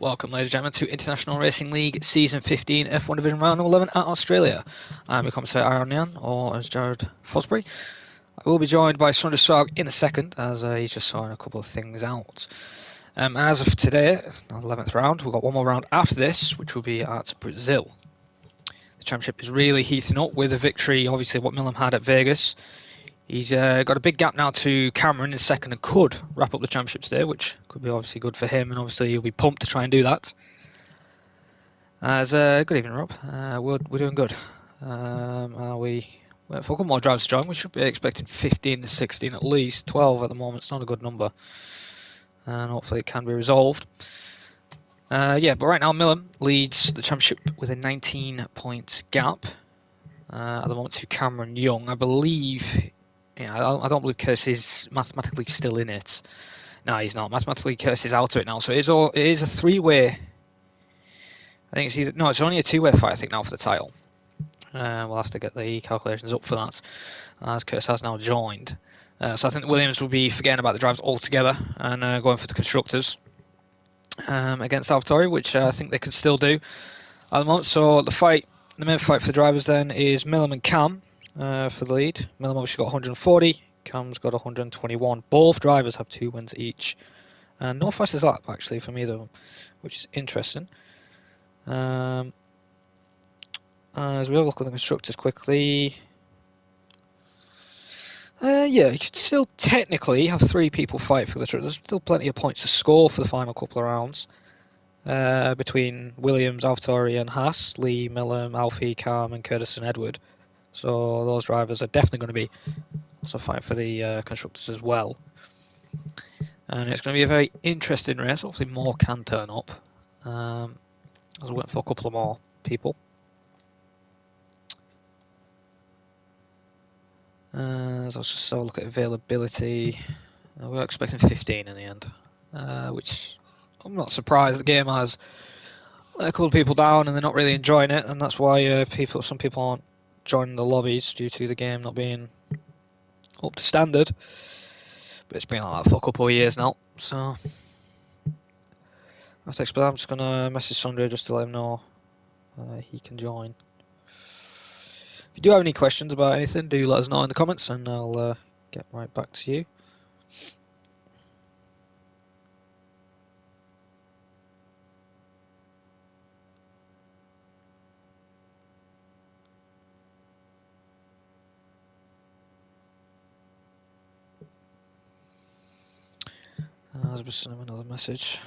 Welcome, ladies and gentlemen, to International Racing League Season 15 F1 Division Round 11 at Australia. I'm your commentator Aaron Nyan, or as Jared Fosbury. I will be joined by Sander Sarg in a second, as he's just sorting a couple of things out. As of today, 11th round, we've got one more round after this, which will be at Brazil. The championship is really heating up with a victory, obviously, what Millam had at Vegas. He's got a big gap now to Cameron in second and could wrap up the championship today, which could be obviously good for him, and obviously he'll be pumped to try and do that. Good evening, Rob. We're doing good. We went for a couple more drives to join. We should be expecting 15 to 16 at least. 12 at the moment. It's not a good number, and hopefully it can be resolved. But right now Millam leads the championship with a 19-point gap at the moment to Cameron Young. I believe. Yeah, I don't believe Curse is mathematically still in it. No, he's not. Mathematically, Curse is out of it now. So it is a three-way. I think it's only a two-way fight, I think, now for the title. We'll have to get the calculations up for that, as Curse has now joined. So I think Williams will be forgetting about the drives altogether and going for the constructors against Salvatore, which I think they can still do at the moment. So the main fight for the drivers then is Millam and Cam. For the lead. Millam obviously got 140, Cam's got 121. Both drivers have 2 wins each. And no fastest lap, actually, from either of them, which is interesting. As we have a look at the constructors quickly. You could still technically have 3 people fight for the truck. There's still plenty of points to score for the final couple of rounds. Between Williams, AlphaTauri and Haas, Lee, Millam, Alfie, Cam and Curtis and Edward. So those drivers are definitely going to be also fighting for the constructors as well. And it's going to be a very interesting race. Hopefully more can turn up. As we're waiting for a couple of more people. As I'll just have a look at availability. We're expecting 15 in the end. Which I'm not surprised. The game has let a couple of people down and they're not really enjoying it. And that's why some people aren't joining the lobbies due to the game not being up to standard, but it's been like that for a couple of years now, so I have to explain. I'm just going to message Sandra just to let him know he can join. If you do have any questions about anything, do let us know in the comments and I'll get right back to you. I'll just send him another message.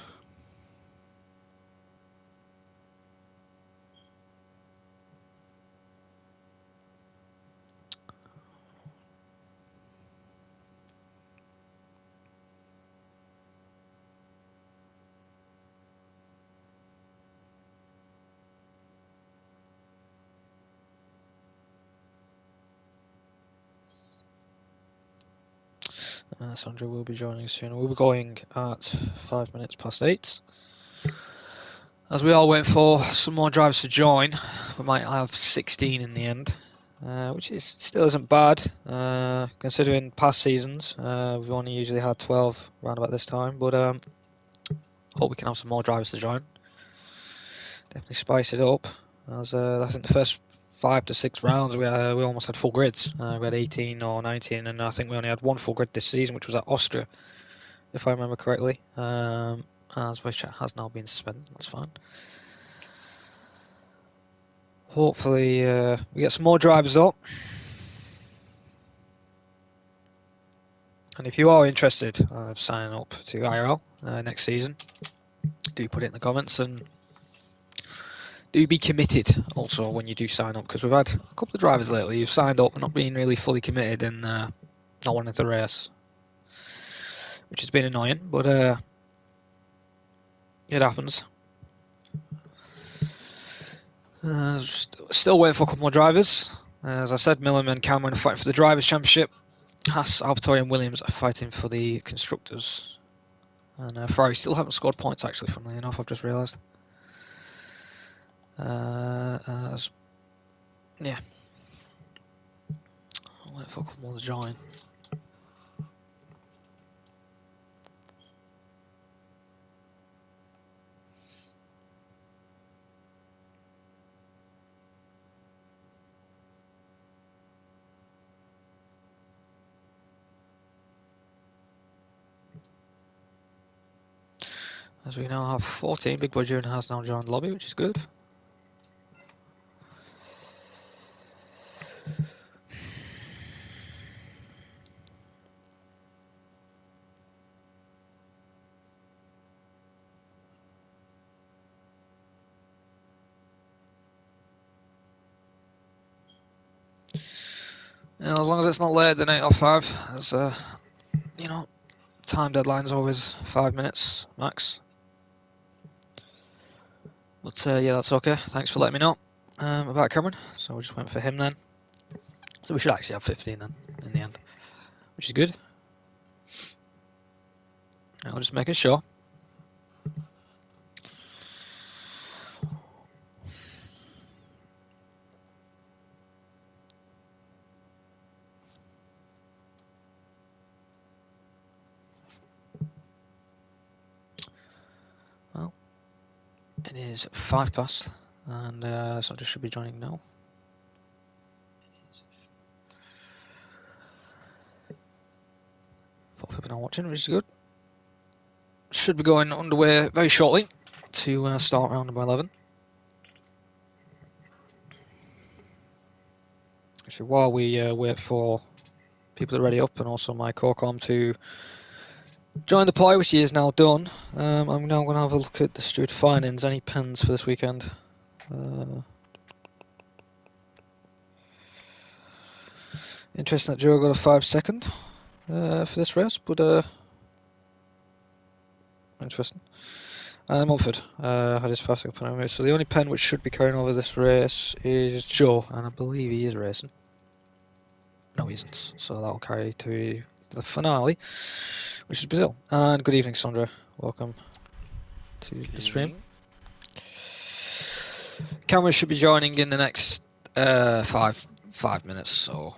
Sandra will be joining soon. We'll be going at 5 minutes past 8. As we are waiting for some more drivers to join, we might have 16 in the end, which still isn't bad, considering past seasons. We've only usually had 12 around about this time, but hope we can have some more drivers to join. Definitely spice it up, as I think the first 5 to 6 rounds we almost had full grids. We had 18 or 19, and I think we only had 1 full grid this season, which was at Austria, if I remember correctly. As which has now been suspended. That's fine. Hopefully we get some more drivers up. And if you are interested in signing up to IRL next season, do put it in the comments and do be committed also when you do sign up, because we've had a couple of drivers lately who've signed up and not being really fully committed and not wanting to race, which has been annoying, but it happens. Still waiting for a couple more drivers. As I said, Millam and Cameron are fighting for the Drivers' Championship. Haas, AlphaTauri and Williams are fighting for the Constructors. And Ferrari still haven't scored points, actually, funnily enough, I've just realised. Yeah. I'll wait for a couple more to join. as we now have 14. Big Boy June has now joined the lobby, which is good. As long as it's not later than 8 or 5, as you know, time deadline's always 5 minutes max. But yeah, that's okay. Thanks for letting me know about Cameron. So we just went for him then. So we should actually have 15 then in the end, which is good. I'll just making sure. Well, it is 5 past, and Sandra should be joining now. 4 people now watching, which is good. Should be going underway very shortly to start round number 11. Actually, while we wait for people to ready up and also my co-com to join the play, which he is now done, I'm now going to have a look at the Stuart findings. Any pens for this weekend? Interesting that Joe got a 5-second for this race, but interesting. Mumford had his fast up anyway, so the only pen which should be carrying over this race is Joe, and I believe he is racing. No, he isn't, so that will carry to the finale, which is Brazil. And good evening, Sandra. Welcome to the stream. Cameron should be joining in the next 5 minutes, so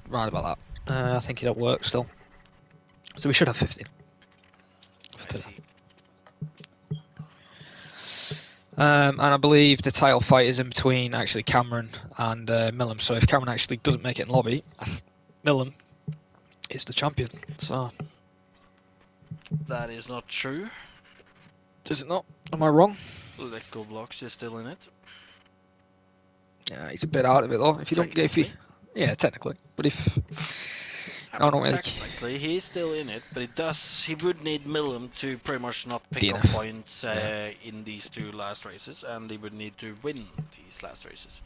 right about that. I think he's at work still, so we should have 15 for today. And I believe the title fight is in between actually Cameron and Millum. So if Cameron actually doesn't make it in lobby, Millum is the champion. So that is not true. Is it not? Am I wrong? Let-Go Blocks is still in it. Yeah, he's a bit out of it though. If you don't get, yeah, technically. But if technically, he's still in it, but he would need Millum to pretty much not pick up points in these 2 last races, and he would need to win these last races.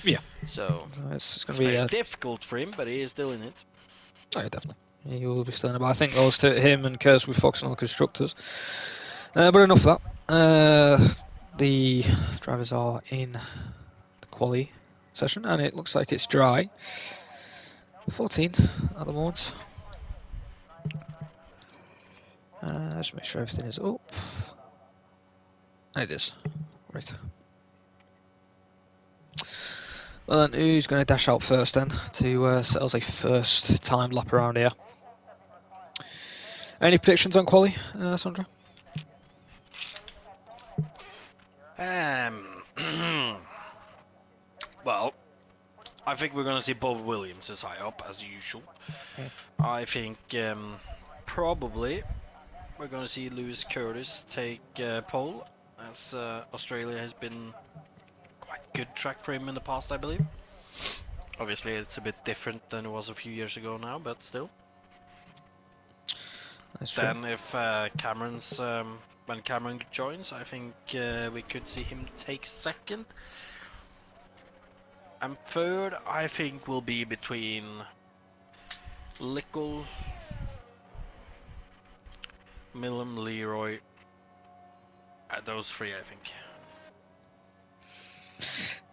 Yeah. So it's going to be very difficult for him, but he is still in it. Oh, yeah, definitely. He will be still in it. But I think those two, him and Kurz, will be focusing on the constructors. But enough of that. The drivers are in the quali session, and it looks like it's dry. 14 at the moment. Let's make sure everything is up. And it is. Right. Well then, who's going to dash out first then to set us a first time lap around here? Any predictions on quali, Sandra? Well, I think we're going to see Bob Williams as high up as usual. Okay. I think probably we're going to see Lewis Curtis take pole, as Australia has been quite good track for him in the past, I believe. Obviously, it's a bit different than it was a few years ago now, but still. That's then true. If when Cameron joins, I think we could see him take second. And third, I think, will be between Lickle, Millum, Leroy. Those 3, I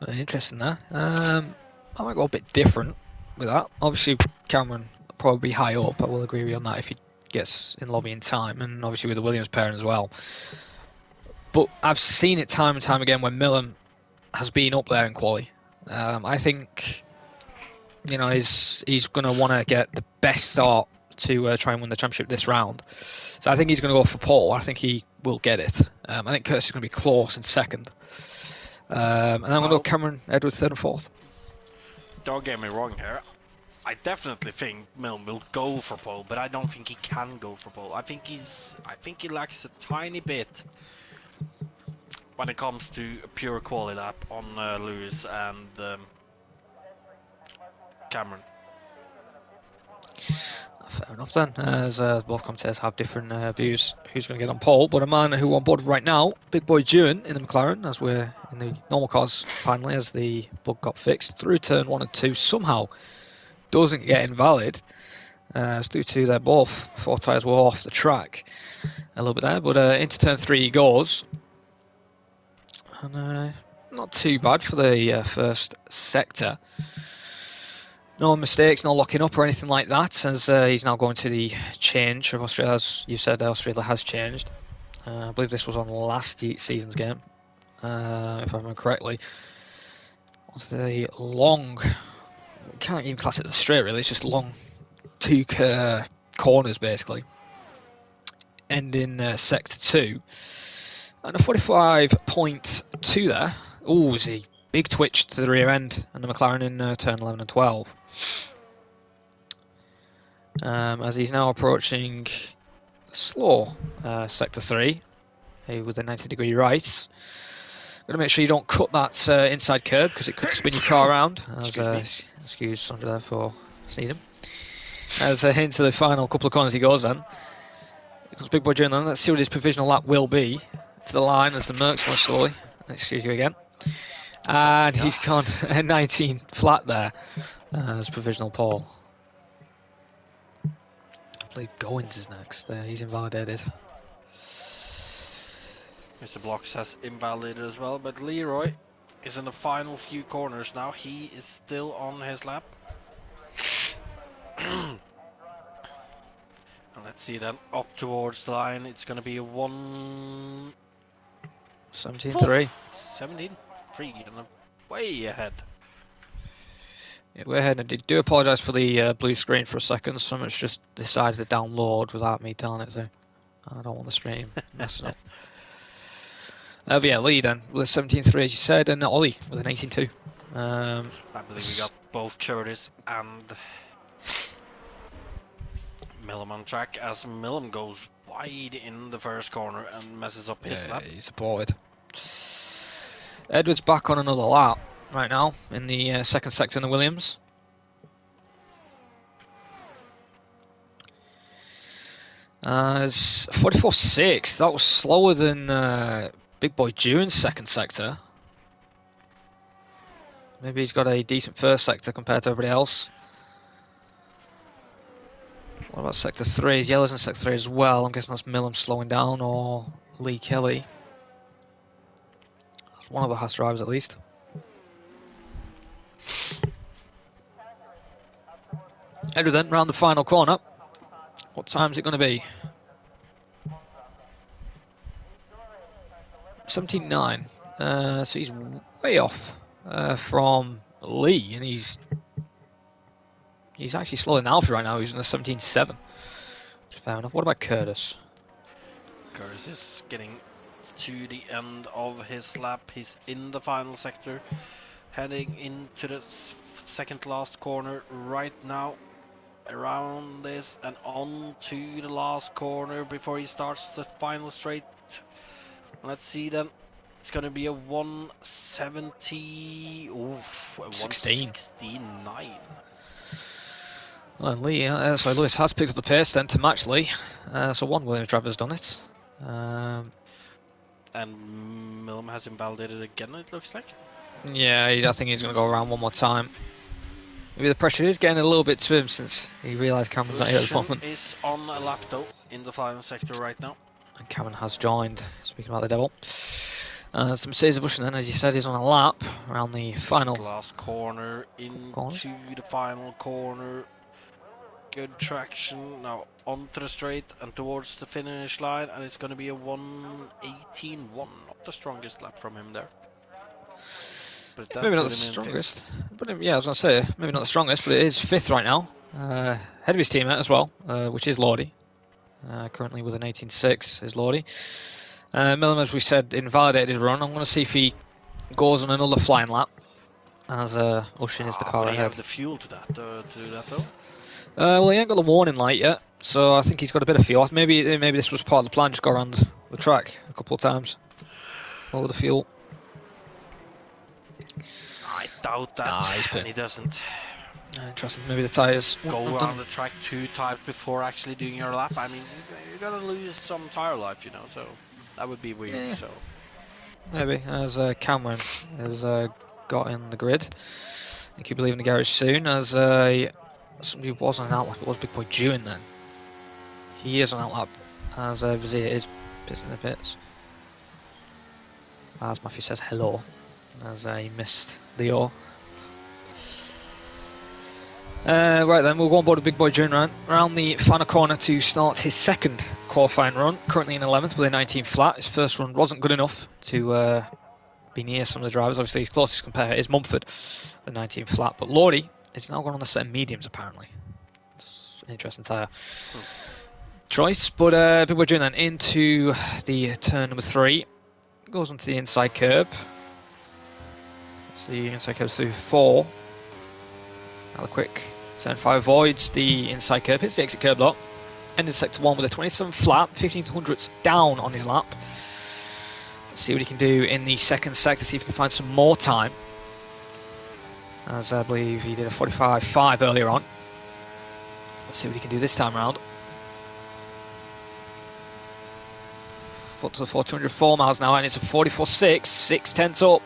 think. Interesting there. I might go a bit different with that. Obviously, Cameron will probably be high up. I will agree with you on that if he gets in lobby in time, and obviously with the Williams pairing as well. But I've seen it time and time again when Millum has been up there in quali. I think, you know, he's going to want to get the best start to try and win the championship this round. So I think he's going to go for pole. I think he will get it. I think Curtis is going to be close in second. And I'm going to go Cameron Edwards third and fourth. Don't get me wrong here. I definitely think Milne will go for pole, but I don't think he can go for pole. I think he lacks a tiny bit when it comes to a pure quality lap on Lewis and Cameron. Fair enough then, as both commentators have different views who's going to get on pole. But a man who on board right now, Big Boy Dewin in the McLaren, as we're in the normal cars finally, as the bug got fixed through turn 1 and 2, somehow doesn't get invalid. As due to they're both 4 tyres were off the track a little bit there, but into turn 3 he goes. And not too bad for the first sector. No mistakes, no locking up or anything like that, as he's now going to the change of Australia. As you said, Australia has changed. I believe this was on last season's game, if I remember correctly. Onto the long, can't even class it as straight really, it's just long 2 corners basically. Ending sector 2. And a 45.2 there. Oh, is a big twitch to the rear end, and the McLaren in turn 11 and 12. As he's now approaching slow sector 3 with a 90-degree right. Got to make sure you don't cut that inside curb because it could spin your car around. Excuse Sandra there for sneezing. As into the final couple of corners he goes then. Here comes Big Boy Dewin then. Let's see what his provisional lap will be. To the line as the Mercs going slowly. Excuse you again. And he's gone 19 flat there as provisional pole. I believe Goins is next. He's invalidated. Mr. Blocks has invalidated as well, but Leroy is in the final few corners now. He is still on his lap. And let's see then, up towards the line, it's going to be a 17.3. 17.3 and way ahead. Yeah, we're ahead. I do apologise for the blue screen for a second. Someone's just decided to download without me telling it to. I don't want the stream messing up. But yeah, Lee then with a 17.3 as you said, and Ollie with an 18.2. I believe we got both Curtis and Millum on track as Millum goes wide in the first corner and messes up his lap. He's supported. Edwards back on another lap right now in the second sector in the Williams. It's 44.6. That was slower than Big Boy Dewin's second sector. Maybe he's got a decent first sector compared to everybody else. What about sector 3? His yellow's in sector 3 as well. I'm guessing that's Millum slowing down or Lee Kelly. That's one of the Haas drivers at least. Edward then round the final corner. What time is it going to be? 17.9. So he's way off from Lee, and he's actually slower than Alfie right now. He's in the 17.7. Fair enough. What about Curtis? Curtis is getting to the end of his lap. He's in the final sector, heading into the second last corner right now. Around this and on to the last corner before he starts the final straight. Let's see then. It's gonna be a 170. Oof, a 169. Well, and Lee, Lewis has picked up the pace then to match Lee. So one Williams driver has done it. And Millum has invalidated again, it looks like. Yeah, I think he's going to go around one more time. Maybe the pressure is getting a little bit to him since he realised Cameron's not here at the moment. Is on a lap though in the final sector right now. And Cameron has joined, speaking about the devil. So Mercedes Bush then, as you said, is on a lap around the final. Last corner into the final corner. Good traction now onto the straight and towards the finish line, and it's going to be a 1:18.1. Not the strongest lap from him there. But maybe not the strongest. But yeah, I was going to say, maybe not the strongest, but it is fifth right now. Head of his teammate as well, which is Lordy. Currently with an 18.6 is Lordy. Millum, as we said, invalidated his run. I'm going to see if he goes on another flying lap. as Ushin is the car Would he ahead. have the fuel to do that though? Well, he ain't got the warning light yet, so I think he's got a bit of fuel. Maybe this was part of the plan, just go around the track a couple of times. Lower the fuel. I doubt that, and he doesn't. Interesting. Maybe the tyres Go around the track 2 times before actually doing your lap. I mean, you're gonna lose some tire life, you know, so that would be weird. Yeah. So Maybe, as Cameron has got in the grid. I think he'll be leaving the garage soon, as somebody was on an outlap. It was Big Boy Jewin then. He is on outlap, as Vizier is pissing the pits. As Matthew says hello, as he missed the O. Right then, we'll go on board with Big Boy Jewin around the final corner to start his second qualifying run. Currently in 11th with a 19 flat. His first run wasn't good enough to be near some of the drivers. Obviously, his closest competitor is Mumford, the 19 flat. But Lordy is now going on the set of mediums, apparently. It's an interesting tyre choice. But Big Boy Jewin then into the turn number 3. Goes onto the inside curb. That's the inside curb through 4. Another quick turn 5 avoids the inside curb, hits the exit curb lock. Ended sector 1 with a 27 flat, 1500ths down on his lap. Let's see what he can do in the second sector, see if he can find some more time. As I believe he did a 45.5 earlier on. Let's see what he can do this time round. Foot to the 404 miles an hour, and it's a 44.6, 6/10 up.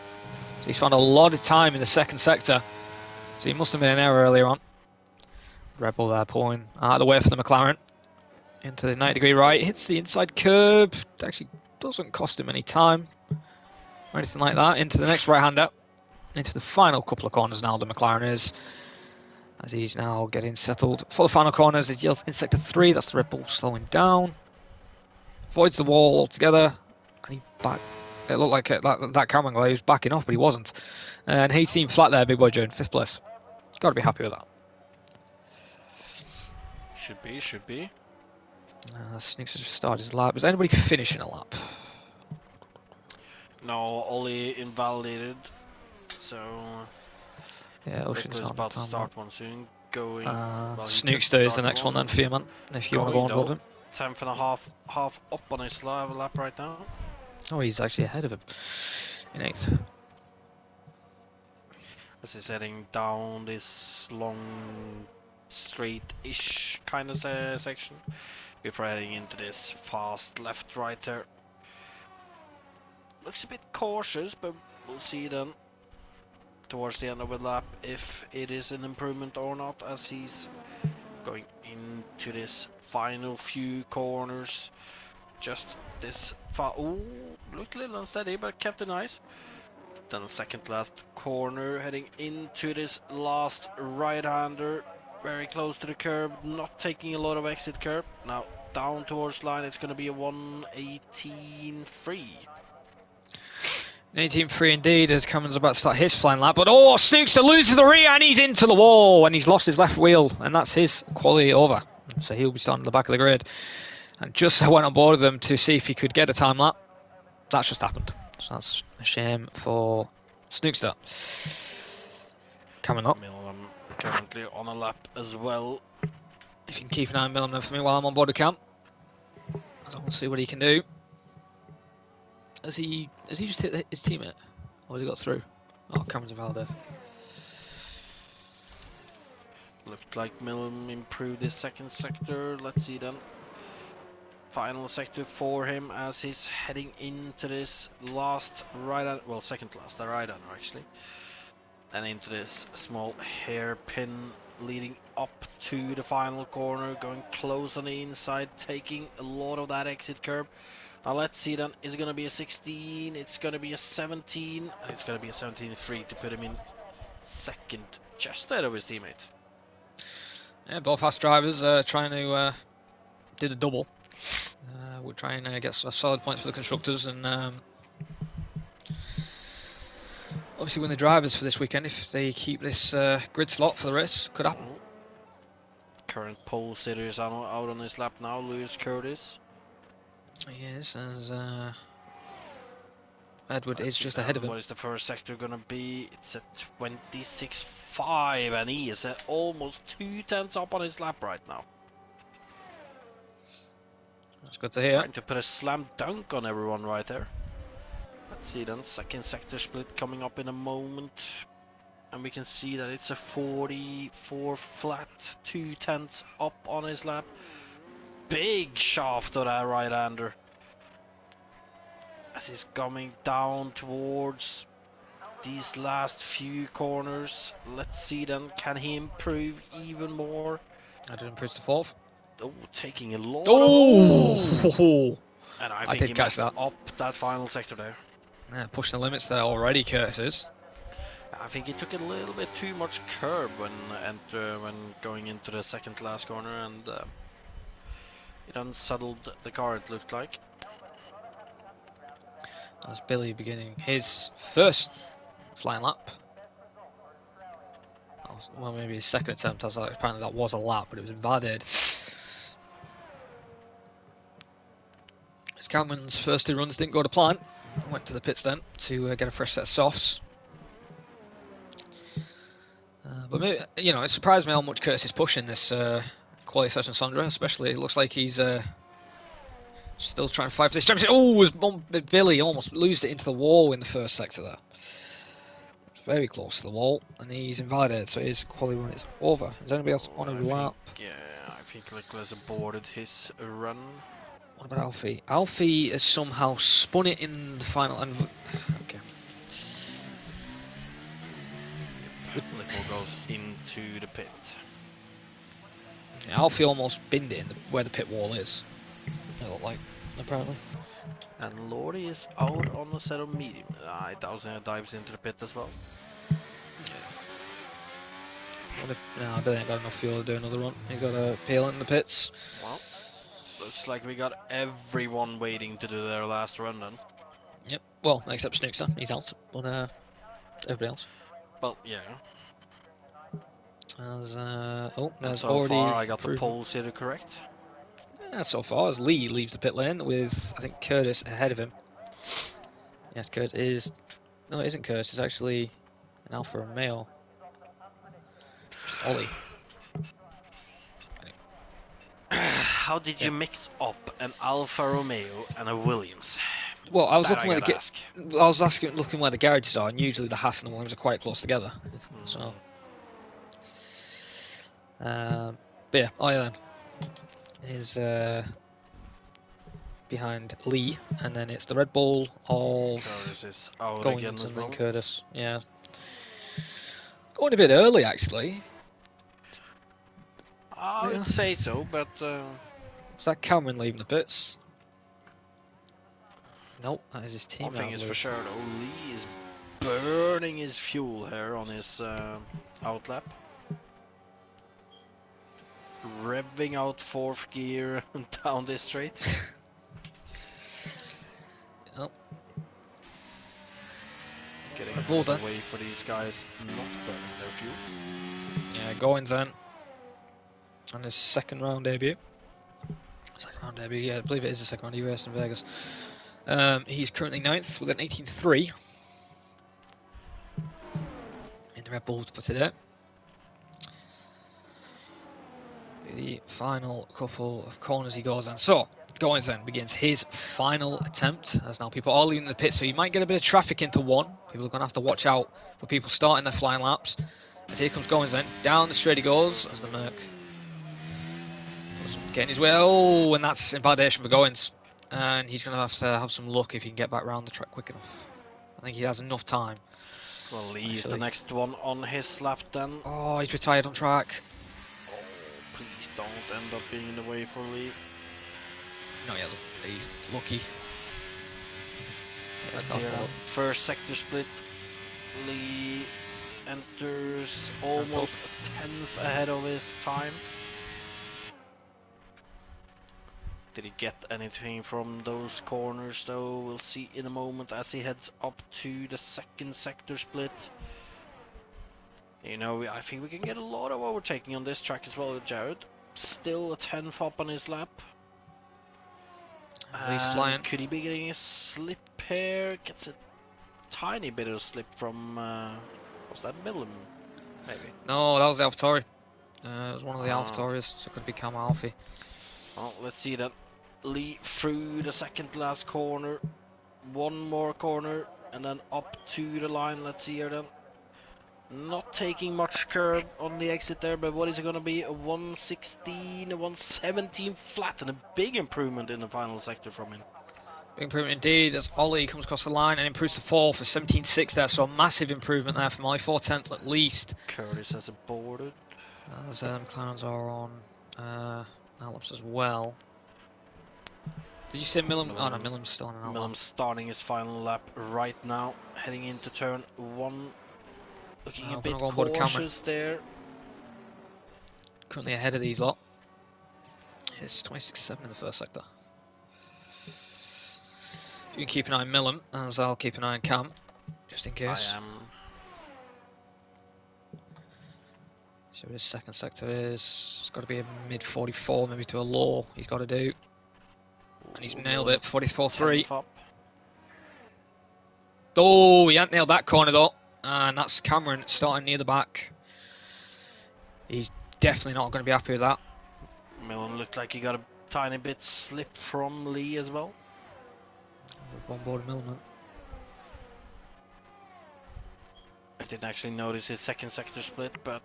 So he's found a lot of time in the second sector. So he must have been an error earlier on. Red Bull there pulling out of the way for the McLaren. Into the 90-degree right, hits the inside curb. Actually doesn't cost him any time or anything like that. Into the next right-hander. Into the final couple of corners now, the McLaren is. As he's now getting settled for the final corners. He's in sector 3, that's the Red Bull slowing down. Avoids the wall altogether. And he back. It looked like that camera angle, he was backing off, but he wasn't. And 18 flat there, Big Boy June, 5th place. Got to be happy with that. should be. Sneaks has started his lap. Is anybody finishing a lap? No, Ollie invalidated. So Yeah, Ocean's Rickler's about to start one soon. Going. Snookster is the next one then for you, man. If you want to go on board him. 10th and a half up on his lap right now. Oh, he's actually ahead of him in 8th. As he's heading down this long, straight-ish kind of section before heading into this fast left-right there. Looks a bit cautious, but we'll see then towards the end of the lap if it is an improvement or not, as he's going into this final few corners. Just this far. Ooh, looked a little unsteady, but kept it nice. Then second last corner, heading into this last right-hander, very close to the curb, not taking a lot of exit curb. Now down towards line, it's going to be a 1:18.3. 18.3 indeed, as Cameron's about to start his flying lap. But oh, Snookster loses the rear and he's into the wall, and he's lost his left wheel, and that's his quality over. So he'll be starting at the back of the grid. And just went on board with them to see if he could get a time lap. That's just happened. So that's a shame for Snookster. Coming up. Millam currently on a lap as well. If you can keep an eye on Millam for me while I'm on board with Cam. I want to see what he can do. Has he just hit his teammate? Or has he got through? Oh, Cameron's invalidated. Looked like Millam improved his second sector. Let's see then. Final sector for him as he's heading into this last right-hander, well, second last, the right-hander actually, and into this small hairpin leading up to the final corner, going close on the inside, taking a lot of that exit curb. Now let's see then, is it going to be a 16, it's going to be a 17, and it's going to be a 17.3 to put him in second, just ahead of his teammate. Yeah, both fast drivers trying to do the double. We're trying to get solid points for the constructors, and obviously win the drivers for this weekend if they keep this grid slot for the race. Could happen. Current pole sitters out on his lap now, Lewis Curtis. He is, as Edward Let's is see just then, ahead of him. what is the first sector gonna be? It's at 26.5 and he is almost 2 tenths up on his lap right now. That's good to hear. Trying to put a slam dunk on everyone right there. Let's see then, second sector split coming up in a moment. And we can see that it's a 44 flat, 2 tenths up on his lap. Big shaft of that right-hander. As he's coming down towards these last few corners. Let's see then, can he improve even more? I did improve to fourth. Oh, taking a lot of... Oh! And I I think did he catch messed that. up that final sector there. Yeah, pushing the limits there already, Curtis is. I think he took a little bit too much curb when going into the second last corner, and it unsettled the car, it looked like. That's Billy beginning his first flying lap. Well, maybe his second attempt, as apparently that was a lap, but it was invalidated. As Cameron's first 2 runs didn't go to plan, went to the pits then to get a fresh set of softs. But maybe, you know, it surprised me how much Curtis is pushing this quality session, Sandra. Especially, it looks like he's still trying to fight for this championship. Oh, Billy almost losed it into the wall in the first sector there. Very close to the wall, and he's invalidated, so his quality run is over. Is anybody else on a lap? Yeah, I think Nicholas aborted his run. What about Alfie? Alfie has somehow spun it in the final. And okay. Nicholas goes into the pit. Yeah, Alfie almost binned it in where the pit wall is. It looked like, apparently. And Lordy is out on a set of medium. I doubt he dives into the pit as well. No, I don't think I got enough fuel to do another run. He got a peel in the pits. Well, looks like we got everyone waiting to do their last run then. Yep. Well, except Snookster, he's out. But everybody else. Well, yeah. As there's so already. far, I got the poles here correct. Yeah, so far as Lee leaves the pit lane with I think Curtis ahead of him. Yes, Curtis is. No, it isn't Curtis. It's actually an Alfa Romeo. Ollie. How did you mix up an Alfa Romeo and a Williams? Well, I was That looking where I was looking where the garages are, and usually the Haas and the Williams are quite close together. So, but yeah, then is behind Lee, and then it's the Red Bull of Curtis is out Goins again as and well. then Curtis. Yeah, going a bit early actually. I would say so, but is that Cameron leaving the pits? Nope, that is his team. one thing is for sure though, Lee is burning his fuel here on his outlap. Revving out 4th gear down this straight. Yep. Getting a way for these guys not burning their fuel. Yeah, Goins then. On his second round debut. Yeah, I believe it is the second round. He raced in Vegas. He's currently 9th with an 18.3 in the Red Bull for today. The final couple of corners he goes on. So, Goins then begins his final attempt, as now people are leaving the pit, so you might get a bit of traffic into one. People are going to have to watch out for people starting their flying laps. As here comes Goins then, down the straight he goes, as the Merc getting his way. Oh, and that's invalidation for Goins. And he's going to have some luck if he can get back around the track quick enough. I think he has enough time. Well, he's the next one on his lap then. Oh, he's retired on track. Oh, please don't end up being in the way for Lee. No, yeah, he's lucky. First sector split. Lee enters almost a 10th ahead of his time. Did he get anything from those corners though? We'll see in a moment as he heads up to the second sector split. You know, I think we can get a lot of overtaking on this track as well with Jared. Still a 10th up on his lap. He's flying. Could he be getting a slip here? Gets a tiny bit of slip from, was that Millen, maybe? No, that was the AlphaTauri. It was one of the AlphaTauris, so it could be Cam Alfie. Well, let's see that. Lee through the second last corner. One more corner, and then up to the line. Let's see here then. Not taking much curb on the exit there, but what is it going to be? A 116, a 117 flat, and a big improvement in the final sector from him. Big improvement indeed as Ollie comes across the line and improves to 4 for 17.6 there, so a massive improvement there from Ollie, 4/10 at least. Curtis has aborted. As McLarens are on outlets as well. Did you say Millam? Oh no, Millam's still on an outlap. Millam's starting his final lap right now, heading into turn 1. Looking a bit cautious there. Currently ahead of these lot. It's 26.7 in the first sector. You can keep an eye on Millam, as I'll keep an eye on Cam, just in case. I am. So his second sector is, it's got to be a mid 44, maybe to a low. He's got to do, and he's nailed it. 44.3. Oh, he hasn't nailed that corner though, and that's Cameron starting near the back. He's definitely not going to be happy with that. Millen looked like he got a tiny bit slip from Lee as well. On board Milman. I didn't actually notice his second sector split, but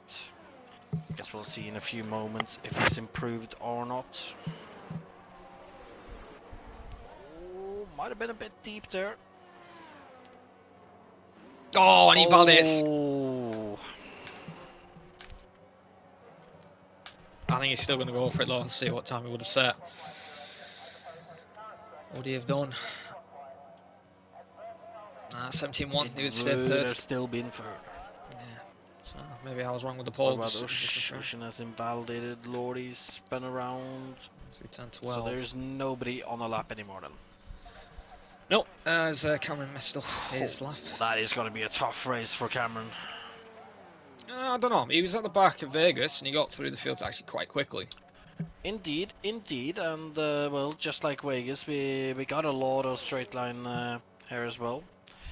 I guess we'll see in a few moments if he's improved or not. Oh, might have been a bit deep there. Oh, and he Valdez. I think he's still going to go for it though. Let's see what time he would have set. What would he have done? 17.1. He would stay third. Would have still been third. Yeah. So maybe I was wrong with the polls. What about Ocean has invalidated. Lordy's spun around. So there's nobody on the lap anymore then. No, as Cameron messed up his lap. That is going to be a tough race for Cameron. I don't know. He was at the back of Vegas and he got through the field actually quite quickly. Indeed, and well, just like Vegas, we got a lot of straight line here as well.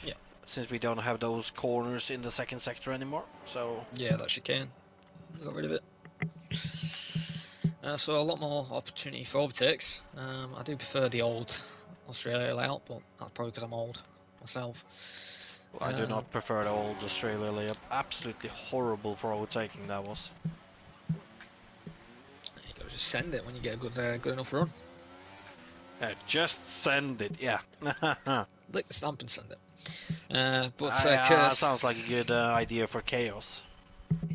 Yeah. Since we don't have those corners in the second sector anymore, so yeah, that chicane, got rid of it. So a lot more opportunity for overtakes. I do prefer the old Australia layout, but that's probably because I'm old myself. I do not prefer the old Australia layout. Absolutely horrible for overtaking that was. You gotta just send it when you get a good enough run. Just send it, yeah. Lick the stamp and send it. Curse sounds like a good idea for chaos.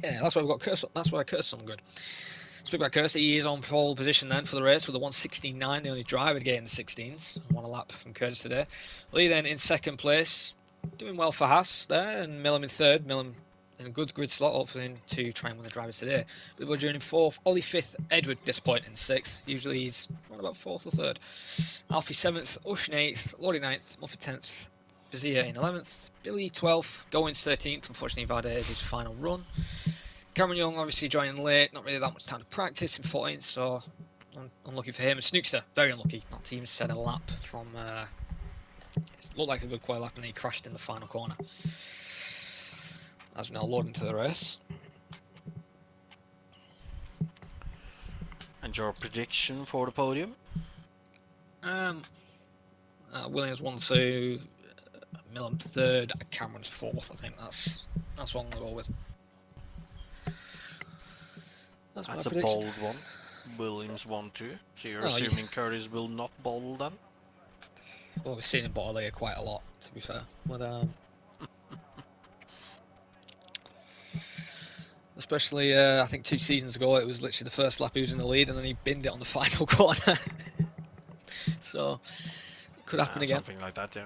Yeah, that's why we've got Curse. That's why Curse is on good. Speaking about Curse, he is on pole position then for the race with a 1:16.9, the only driver to get in the 16s. Won a lap from Curtis today. Lee then in second place, doing well for Haas there, and Millam in third. Millam in a good grid slot, hoping to try and win the drivers today. But we're in fourth, Ollie fifth, Edward disappointing sixth. Usually he's around about fourth or third. Alfie seventh, Ocean eighth, Lordy ninth, Muffet 10th, Bazia in 11th, Billy 12th, Goins 13th. Unfortunately, Valdez his final run. Cameron Young obviously joining late, not really that much time to practice in 14th, so unlucky for him. And Snookster, very unlucky, not to even set a lap from. It looked like a good quali lap and he crashed in the final corner. As we now load into the race. And your prediction for the podium? Williams 1, 2, Millam third, Cameron's fourth. I think that's what I'm going to go with. That's a bold one. Williams 1, 2. So you're assuming Curtis will not bowl then? Well, we've seen him bottle here quite a lot, to be fair. But, especially, I think 2 seasons ago, it was literally the first lap he was in the lead, and then he binned it on the final corner. So, it could happen again. Something like that, yeah.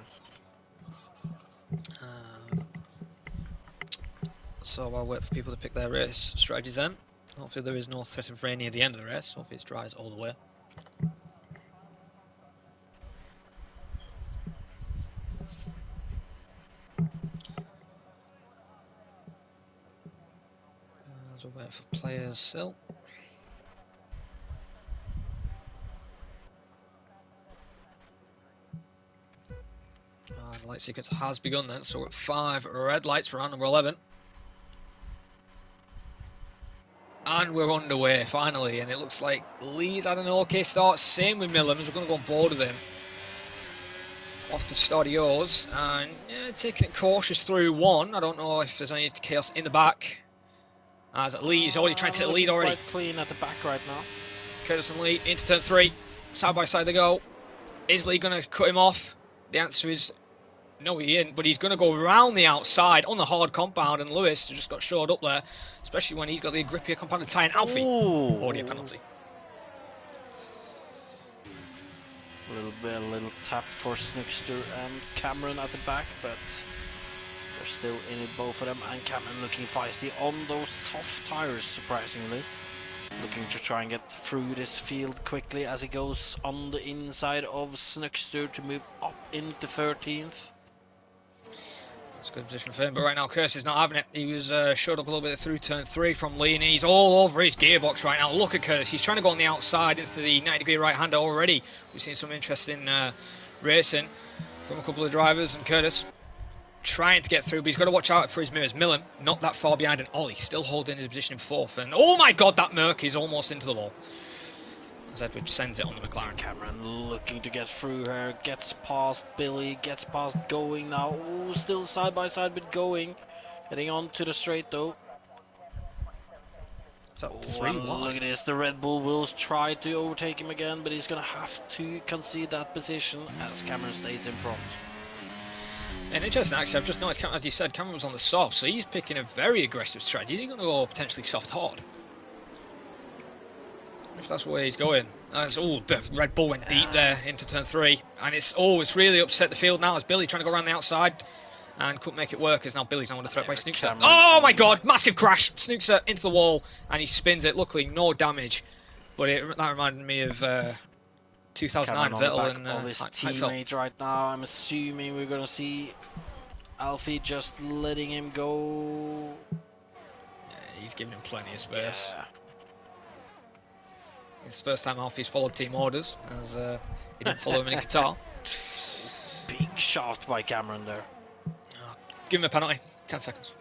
So I'll wait for people to pick their race strategies then. Hopefully there is no threat of rain near the end of the race. Hopefully it's dries all the way. So wait for players still. And the light sequence has begun then, so we're at 5 red lights for round number 11. And we're underway finally, and it looks like Lee's had an okay start. Same with Millams. We're going to go on board with him. Off to Stadios, and taking it cautious through 1. I don't know if there's any chaos in the back. As Lee is already trying to take the lead already. Quite clean at the back right now. Curtis and Lee into turn 3. Side by side they go. Is Lee going to cut him off? The answer is no, he isn't, but he's going to go around the outside on the hard compound, and Lewis just got showed up there, especially when he's got the grippier compounded tyre and Alfie. Audio penalty. A little tap for Snookster and Cameron at the back, but they're still in it, both of them, and Cameron looking feisty on those soft tyres, surprisingly. Looking to try and get through this field quickly as he goes on the inside of Snookster to move up into 13th. That's a good position for him, but right now Curtis is not having it. He was showed up a little bit through turn 3 from Lee, and he's all over his gearbox right now. Look at Curtis. He's trying to go on the outside into the 90-degree right-hander already. We've seen some interesting racing from a couple of drivers, and Curtis trying to get through, but he's got to watch out for his mirrors. Millen not that far behind, and Ollie still holding his position in 4th. And oh my god, that Merc is almost into the wall as Edward sends it on the McLaren. Cameron looking to get through her, gets past Billy, gets past Going now. Oh, still side by side with Going. Getting on to the straight though. So look at this, the Red Bull will try to overtake him again, but he's going to have to concede that position as Cameron stays in front. And interesting, actually, I've just noticed, as you said, Cameron was on the soft, so he's picking a very aggressive strategy. Is he going to go potentially soft-hard? If that's where he's going. The Red Bull went deep there into turn 3, and it's really upset the field now as Billy trying to go around the outside and couldn't make it work, as now Billy's now under threat by Snookster. Oh my god, massive crash! Snookster into the wall, and he spins it. Luckily, no damage, but that reminded me of 2009 Vettel and of his teammate right now. I'm assuming we're gonna see Alfie just letting him go. Yeah, he's giving him plenty of space. Yeah. It's the first time Alfie's followed team orders, as he didn't follow him in Qatar. Big shaft by Cameron there. Give him a penalty. 10 seconds.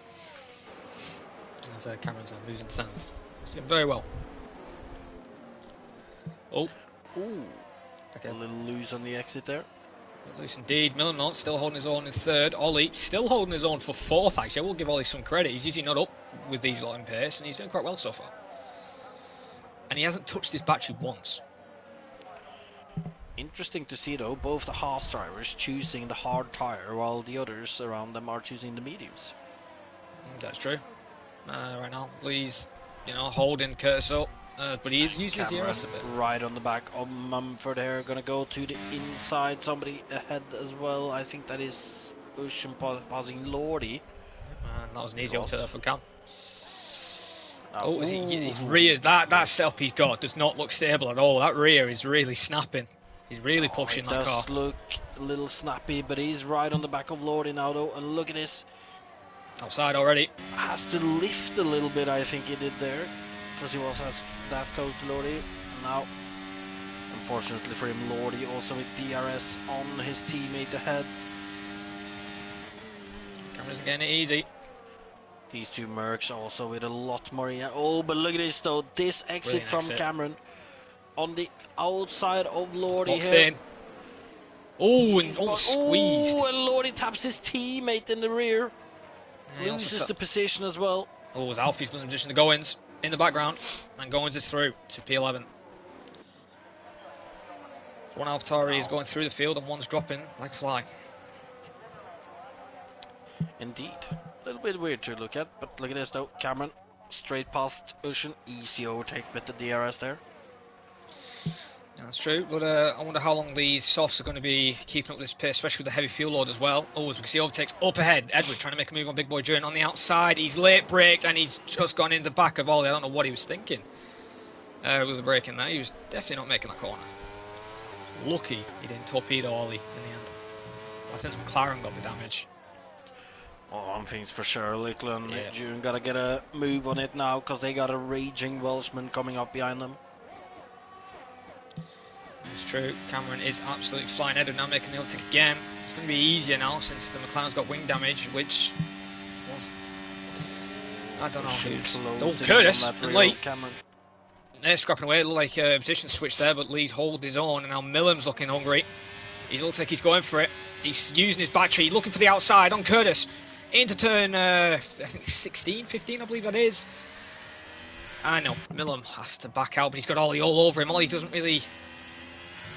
As Cameron's losing 10th. He's doing very well. Oh. Ooh. Okay. A little loose on the exit there. Loose indeed. Millenot still holding his own in 3rd. Ollie still holding his own for 4th, actually. I will give Ollie some credit. He's usually not up with these lot in pace, and he's doing quite well so far. And he hasn't touched his battery once. Interesting to see though, both the Haas drivers choosing the hard tyre while the others around them are choosing the mediums. That's true. Right now, Lee's holding Curtis up, but he's using his ERS a bit. Right on the back of Mumford here, gonna go to the inside, somebody ahead as well. I think that is Ocean passing Lordy. That was an easy overtake for Cam. His Ooh. rear, that setup he's got does not look stable at all. That rear is really snapping. He's really pushing that car. It does look a little snappy, but he's right on the back of Lordy now though, and look at this. Outside already. Has to lift a little bit, I think he did there, because he was that close to Lordy. Now, unfortunately for him, Lordy also with DRS on his teammate ahead. Cameron's getting it easy. These two Mercs also with a lot more. Oh, but look at this though. This exit from Cameron on the outside of Lordy here. In. Oh, and almost squeezed. Oh, and Lordy taps his teammate in the rear. Yeah, loses the position as well. Oh, as Alfie's in the position to Goins in the background, and Goins is through to P11. One AlphaTauri is going through the field, and one's dropping like a fly. Indeed. A little bit weird to look at, but look at this though. Cameron straight past Ocean, easy overtake with the DRS there. Yeah, that's true, but I wonder how long these softs are going to be keeping up this pace, especially with the heavy fuel load as well. Oh, as we can see, overtakes up ahead. Edward trying to make a move on Big Boy Jern on the outside. He's late braked and he's just gone in the back of Ollie. I don't know what he was thinking with the braking there. He was definitely not making that corner. Lucky he didn't torpedo Ollie in the end. I think McLaren got the damage. Well, one thing's for sure, Lickle and June got to get a move on it now, because they got a raging Welshman coming up behind them. It's true. Cameron is absolutely flying Edward now, making the overtake again. It's going to be easier now since the McLaren's got wing damage, which was... I don't know who's... Oh, Curtis and Lee. They're scrapping away. It looked like a position switch there, but Lee's holding his own, and now Millam's looking hungry. He looks like he's going for it. He's using his battery, looking for the outside on Curtis. Into turn, I think 16, 15, I believe that is. I know, Millam has to back out, but he's got Ollie all over him. Ollie doesn't really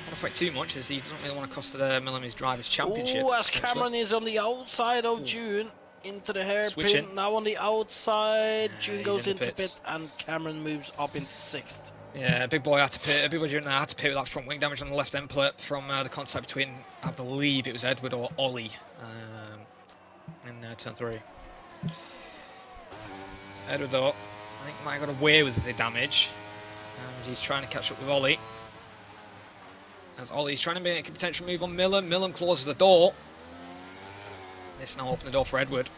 want to fight too much, as he doesn't really want to cost Millam his Drivers' Championship. Oh, as Cameron is on the outside of June, into the hairpin, now on the outside, June goes into pit, and Cameron moves up into 6th. Yeah, Big Boy had to pit, Big Boy June had to pit with that front wing damage on the left end plate from the contact between, I believe it was Edward or Ollie in turn 3. Edward, though, I think might have got away with the damage, and he's trying to catch up with Ollie. As Ollie's trying to make a potential move on Millam. Millam closes the door. This now opens the door for Edward.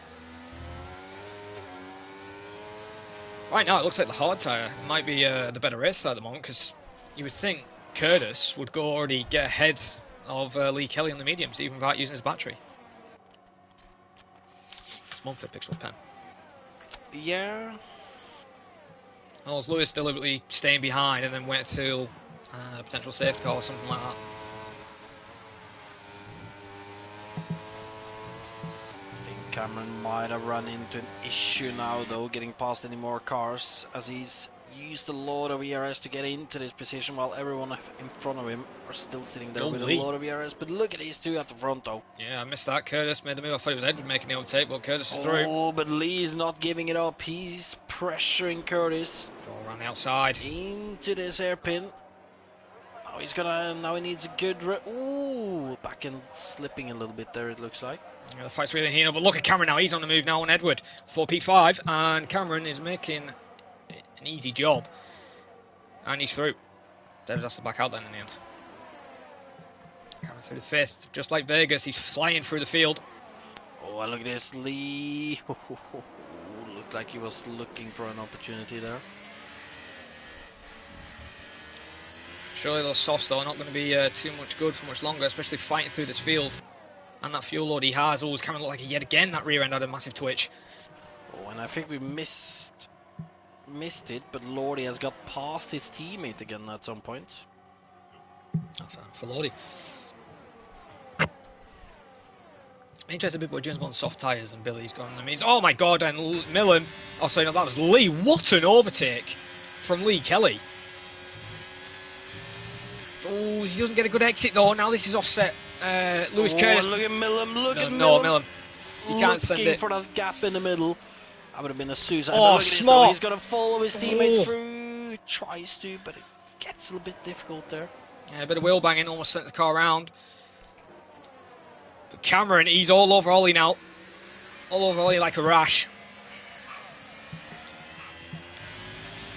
Right now, it looks like the hard tyre might be the better race at the moment, because you would think Curtis would go already get ahead of Lee Kelly on the mediums, even without using his battery. Mumford picks up a pen. Yeah. Or is Lewis deliberately staying behind and then wait till potential safety car or something like that? I think Cameron might have run into an issue now, though, getting past any more cars, as he's used a lot of ERS to get into this position, while everyone in front of him are still sitting there with a lot of ERS. But look at these two at the front, though. Yeah, I missed that. Curtis made the move. I thought it was Edward making the overtake, but Curtis is through. Oh, but Lee's not giving it up. He's pressuring Curtis. Go around the outside. Into this hairpin. Oh, he's gonna... Now he needs a good... Ooh, back end slipping a little bit there, it looks like. Yeah, the fight's really heating up, but look at Cameron now. He's on the move now on Edward. 4P5, and Cameron is making an easy job. And he's through. David has to back out then in the end. Cameron through the 5th. Just like Vegas, he's flying through the field. Oh, look at this, Lee. Looked like he was looking for an opportunity there. Surely those softs, though, are not going to be too much good for much longer, especially fighting through this field. And that fuel load he has always Cameron look like yet again that rear end had a massive twitch. Oh, and I think we missed it, but Lordy has got past his teammate again at some point. For Lordy. I'm interested, Big Boy Jones on soft tyres and Billy's gone. I mean, oh my god, and Millam. Oh, sorry, no, that was Lee. What an overtake from Lee Kelly. Oh, he doesn't get a good exit though. Now this is offset. Lewis Curtis. Look at Millam. Look at Millam. No, Millam. You can't send it. Looking for that gap in the middle. That would have been a suicide. Oh, smart. He's got to follow his teammates through. He tries to, but it gets a little bit difficult there. Yeah, a bit of wheel banging, almost sent the car around. But Cameron, he's all over Ollie now. All over Ollie like a rash.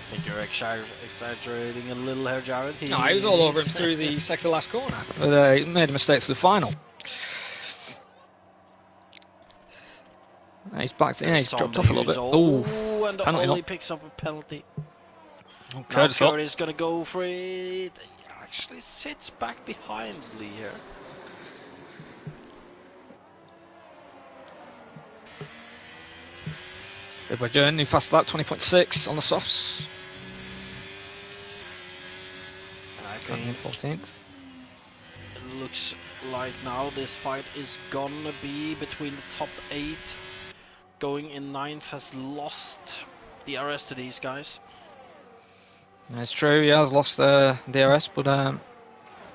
I think you're exaggerating a little here, Jared. No, he was all over him through the second to last corner. But he made a mistake through the final. He's back. Yeah, he's dropped off a little bit. Oh, and penalty Ollie picks up a penalty. Oh, Curtis is going to go for it. He actually sits back behind Lee here. We're doing new fast lap, 20.6 on the softs. And I think 14th. It looks like now this fight is gonna be between the top 8. Going in 9th has lost the DRS to these guys. That's true, yeah, has lost the DRS, but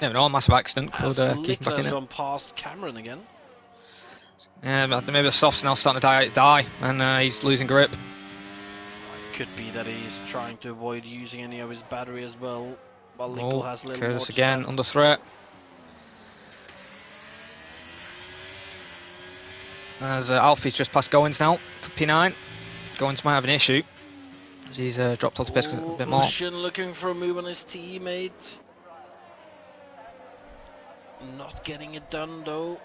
never know, a massive accident could keep him back in it. Gone past Cameron again. Yeah, but maybe the soft's now starting to die and he's losing grip. It could be that he's trying to avoid using any of his battery as well, while Linkle has a little Curtis more again under threat. As Alfie's just past Goins now for P9. Goins might have an issue as he's dropped off the pace a bit more. Ocean looking for a move on his teammate. Not getting it done though.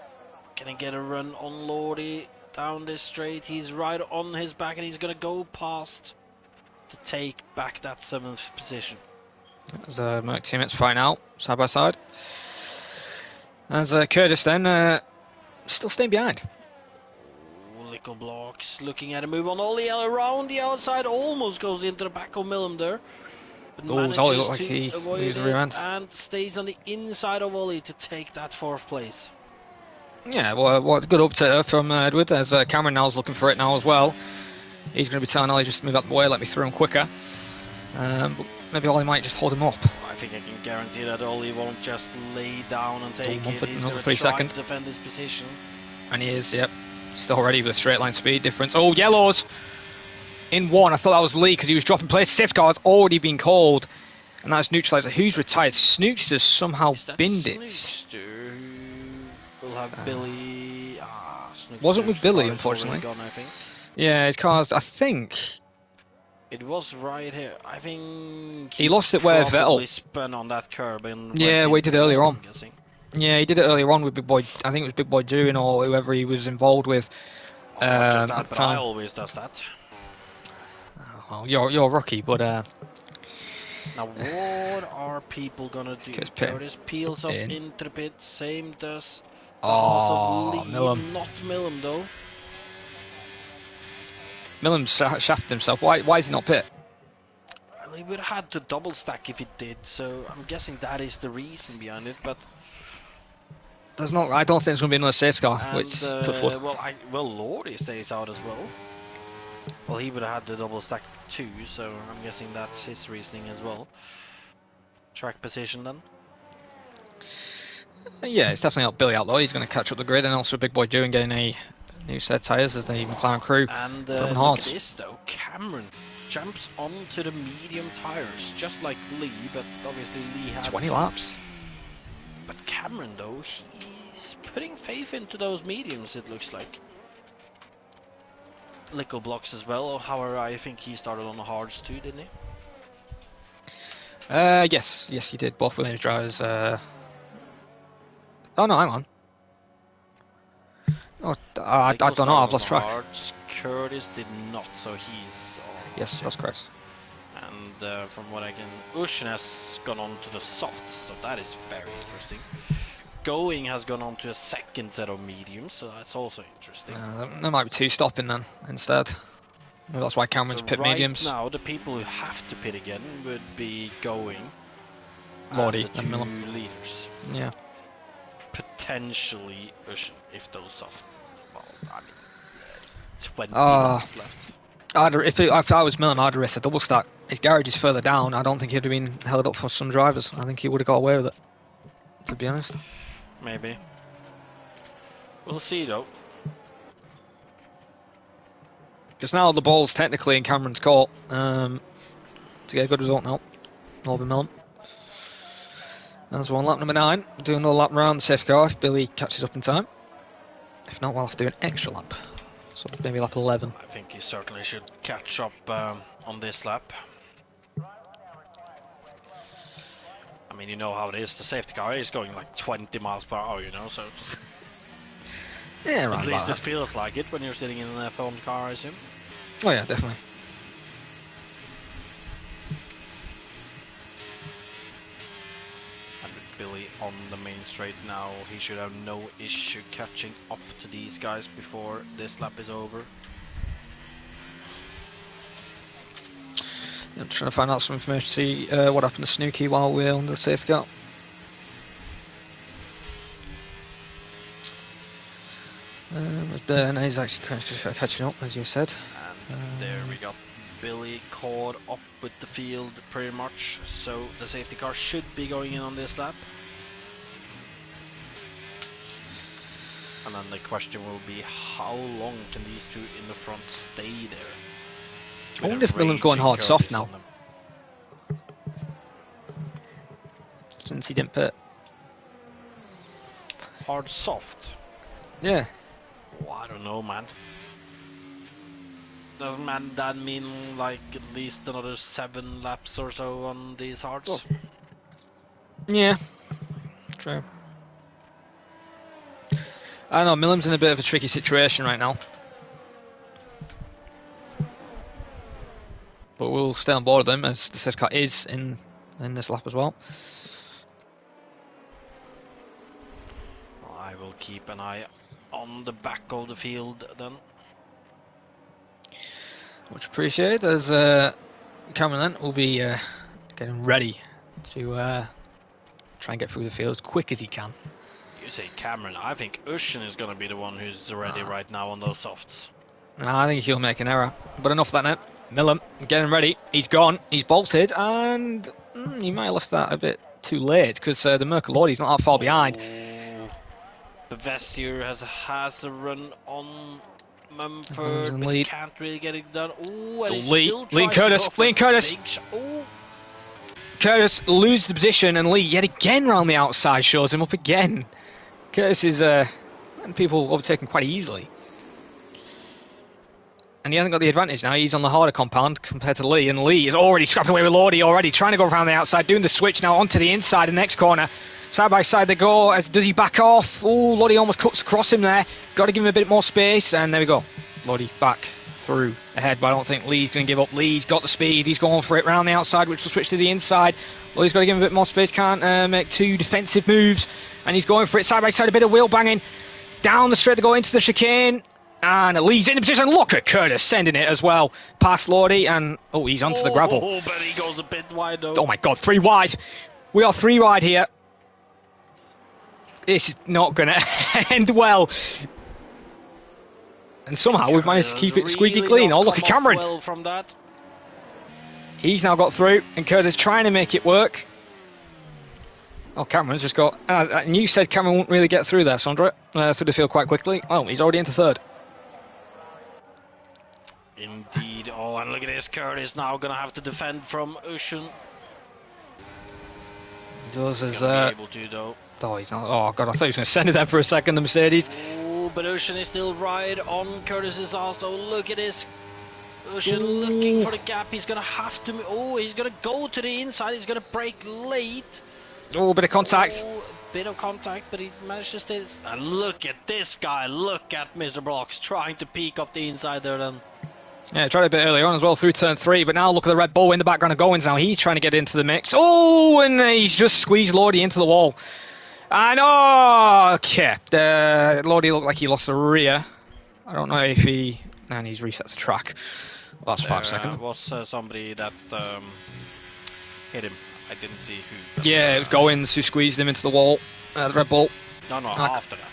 Gonna get a run on Lordy down this straight. He's right on his back and he's gonna go past to take back that 7th position. As Merc teammates fighting out side by side. As Curtis then still staying behind. Lickle Blocks looking at a move on Ollie around the outside, almost goes into the back of Millum there. But Ollie manages looked like to he avoid lose the rear it end. and stays on the inside of Ollie to take that 4th place. Yeah, well, what good uptake from Edward, as Cameron now's looking for it now as well. He's going to be telling Ollie just move out the way, let me through him quicker. But maybe Ollie might just hold him up. I think I can guarantee that Ollie won't just lay down and take it. He's going to try to defend his position. And he is, yep. Still ready with a straight line speed difference. Oh, yellows in 1. I thought that was Lee because he was dropping place. Safety car's already been called. And that's neutralizer. Who's retired? Snookster somehow binned it. Snookster, we'll have Billy. Wasn't with Billy, unfortunately. Gone, I think. Yeah, his car's, I think. It was right here. I think he lost it where Vettel spun on that curb. Yeah, we did earlier on. Yeah, he did it earlier on with Big Boy. I think it was Big Boy doing or whoever he was involved with. Just that, but I always does that. Well, you're rookie, but now what are people gonna do? Curtis peels off into the pit. Same does the horse of Lee. Millum. Not Millum though. Millum shafted himself. Why is he not pit? Well, he would have had to double stack if he did, so I'm guessing that is the reason behind it. But there's not. I don't think there's going to be another safety car. Which touch wood. Well, Lordy stays out as well. Well, he would have had the double stack too, so I'm guessing that's his reasoning as well. Track position then. Yeah, it's definitely not Billy Outlaw. He's going to catch up the grid, and also Big Boy doing getting a new set of tyres as the McLaren crew. And look at this though, Cameron jumps onto the medium tyres, just like Lee, but obviously Lee had 20 laps. But Cameron though, he's putting faith into those mediums, it looks like. Lickle Blocks as well, however I think he started on the hards too, didn't he? Yes he did. Both Williams drivers. Oh no, hang on. Oh, I don't know. I've lost track. Hards. Curtis did not, so he's on. Yes, that's correct. And from what I can, Ushin has gone on to the softs, so that is very interesting. Going has gone on to a second set of mediums, so that's also interesting. There might be 2 stopping then instead. Maybe that's why Cameron's pit mediums. Now the people who have to pit again would be Going, Lordy and the 2 Millum. leaders. Yeah. Potentially Ushin, if those soft. Well, I mean, 20 laps left. If I was Millum, I'd risk a double stack. His garage is further down. I don't think he'd have been held up for some drivers. I think he would have got away with it, to be honest. Maybe. We'll see though. Because now the ball's technically in Cameron's court to get a good result now over Millum. That's one lap number 9. Do another lap around the safety car if Billy catches up in time. If not, we'll have to do an extra lap. So maybe lap 11. I think he certainly should catch up on this lap. I mean, you know how it is. The safety car is going like 20 miles per hour, you know, so... Yeah, right. At least it feels like it when you're sitting in an F1 car, I assume. Oh yeah, definitely. And with Billy on the main straight now, he should have no issue catching up to these guys before this lap is over. I'm trying to find out some information to see what happened to Snooky while we're on the safety car. And he's actually catching up, as you said. And there we go. Billy caught up with the field pretty much, so the safety car should be going in on this lap. And then the question will be, how long can these 2 in the front stay there? I wonder if Millum's going hard soft now. Since he didn't pit. Hard soft? Yeah. Oh, I don't know, man. Doesn't that mean like at least another 7 laps or so on these hards? Oh. Yeah. True. I don't know, Millum's in a bit of a tricky situation right now. But we'll stay on board with them as the safety car is in in this lap as well. I will keep an eye on the back of the field then. Much appreciated, as Cameron then will be getting ready to try and get through the field as quick as he can. You say Cameron, I think Ushin is going to be the one who's ready right now on those softs. I think he'll make an error, but enough of that now. Millum getting ready, he's gone, he's bolted, and he might have left that a bit too late, because the Mercalordi's not that far behind. The Vestier has a run on Mumford, but he can't really get it done. Ooh, and Lee and Curtis. Curtis loses the position, and Lee yet again round the outside shows him up again. Curtis is letting people overtake him quite easily. And he hasn't got the advantage now. He's on the harder compound compared to Lee, and Lee is already scrapping away with Lordy already, trying to go around the outside, doing the switch now onto the inside, the next corner. Side by side they go. Does he back off? Oh, Lordy almost cuts across him there. Got to give him a bit more space, and there we go. Lordy back through ahead, but I don't think Lee's going to give up. Lee's got the speed. He's going for it round the outside, which will switch to the inside. Lordy's got to give him a bit more space. Can't make two defensive moves, and he's going for it side by side. A bit of wheel banging down the straight to go into the chicane. And Lee's in the position. Look at Curtis sending it as well past Lordy, and he's onto the gravel. Oh, but he goes a bit wide though. Oh my God, 3 wide. We are 3 wide here. This is not going to end well. And somehow we've managed to keep it squeaky clean. Oh, look at Cameron. Well from that. He's now got through, and Curtis trying to make it work. Oh, Cameron's just got... and you said Cameron won't really get through there, Sondra. Through the field quite quickly. Oh, he's already into third. Indeed. Oh, and look at this. Curtis now going to have to defend from Ushin. He does as... able to, though. Oh, he's not... Oh, God, I thought he was going to send it there for a second, the Mercedes. Oh, but Ushin is still right on Curtis's ass, though. Look at this. Ushin looking for the gap. He's going to have to... Oh, he's going to go to the inside. He's going to brake late. Oh, bit of contact. Oh, bit of contact, but he managed to stay... And look at this guy. Look at Mr. Blocks trying to peek up the inside there then. Yeah, tried a bit earlier on as well through turn 3, but now look at the Red Bull in the background of Goins now. He's trying to get into the mix. Oh, and he's just squeezed Lordy into the wall. And okay, Lordy looked like he lost the rear. I don't know if he... And he's reset the track. Well, that's 5 seconds. Was somebody that hit him. I didn't see who. Yeah, it was Goins who squeezed him into the wall. The Red Bull. No, after that.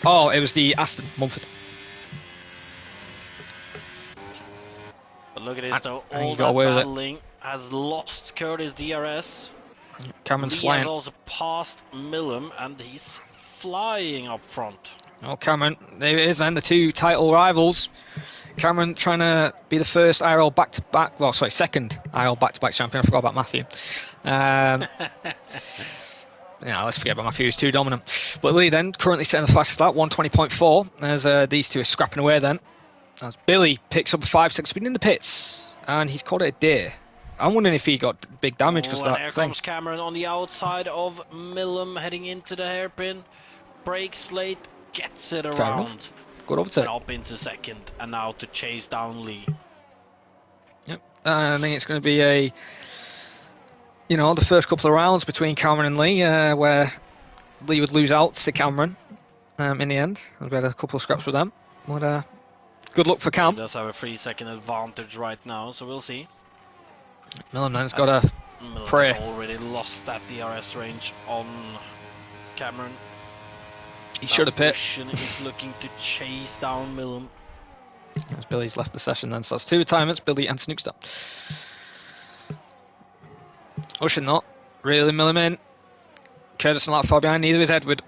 Oh, it was the Aston Mumford. But look at this though, all that battling has lost Curtis DRS. Cameron's Lee flying. has also passed Millum, and he's flying up front. Oh, Cameron, there it is then, the 2 title rivals. Cameron trying to be the first IRL back-to-back, well, sorry, second IRL back-to-back champion. I forgot about Matthew. Yeah, let's forget about Matthew, he's too dominant. But Lee then, currently setting the fastest lap, 120.4, as these two are scrapping away then. As Billy picks up a 5-6 speed in the pits, and he's called it a day. I'm wondering if he got big damage because that here thing. Comes Cameron on the outside of Millum, heading into the hairpin. Brakes late, gets it around. Good overtake. And up into second, and now to chase down Lee. Yep. I think it's going to be the first couple of rounds between Cameron and Lee, where Lee would lose out to Cameron in the end. We had a couple of scraps with them. But good luck for Cam. He does have a 3-second advantage right now, so we'll see. Millum has got a prayer. Has already lost that DRS range on Cameron. He should have pit. Is looking to chase down Millum. As Billy's left the session then, so that's 2 retirements, Billy and Snookster. Ushin not. Really Millum in. Curtis not that far behind, neither is Edward.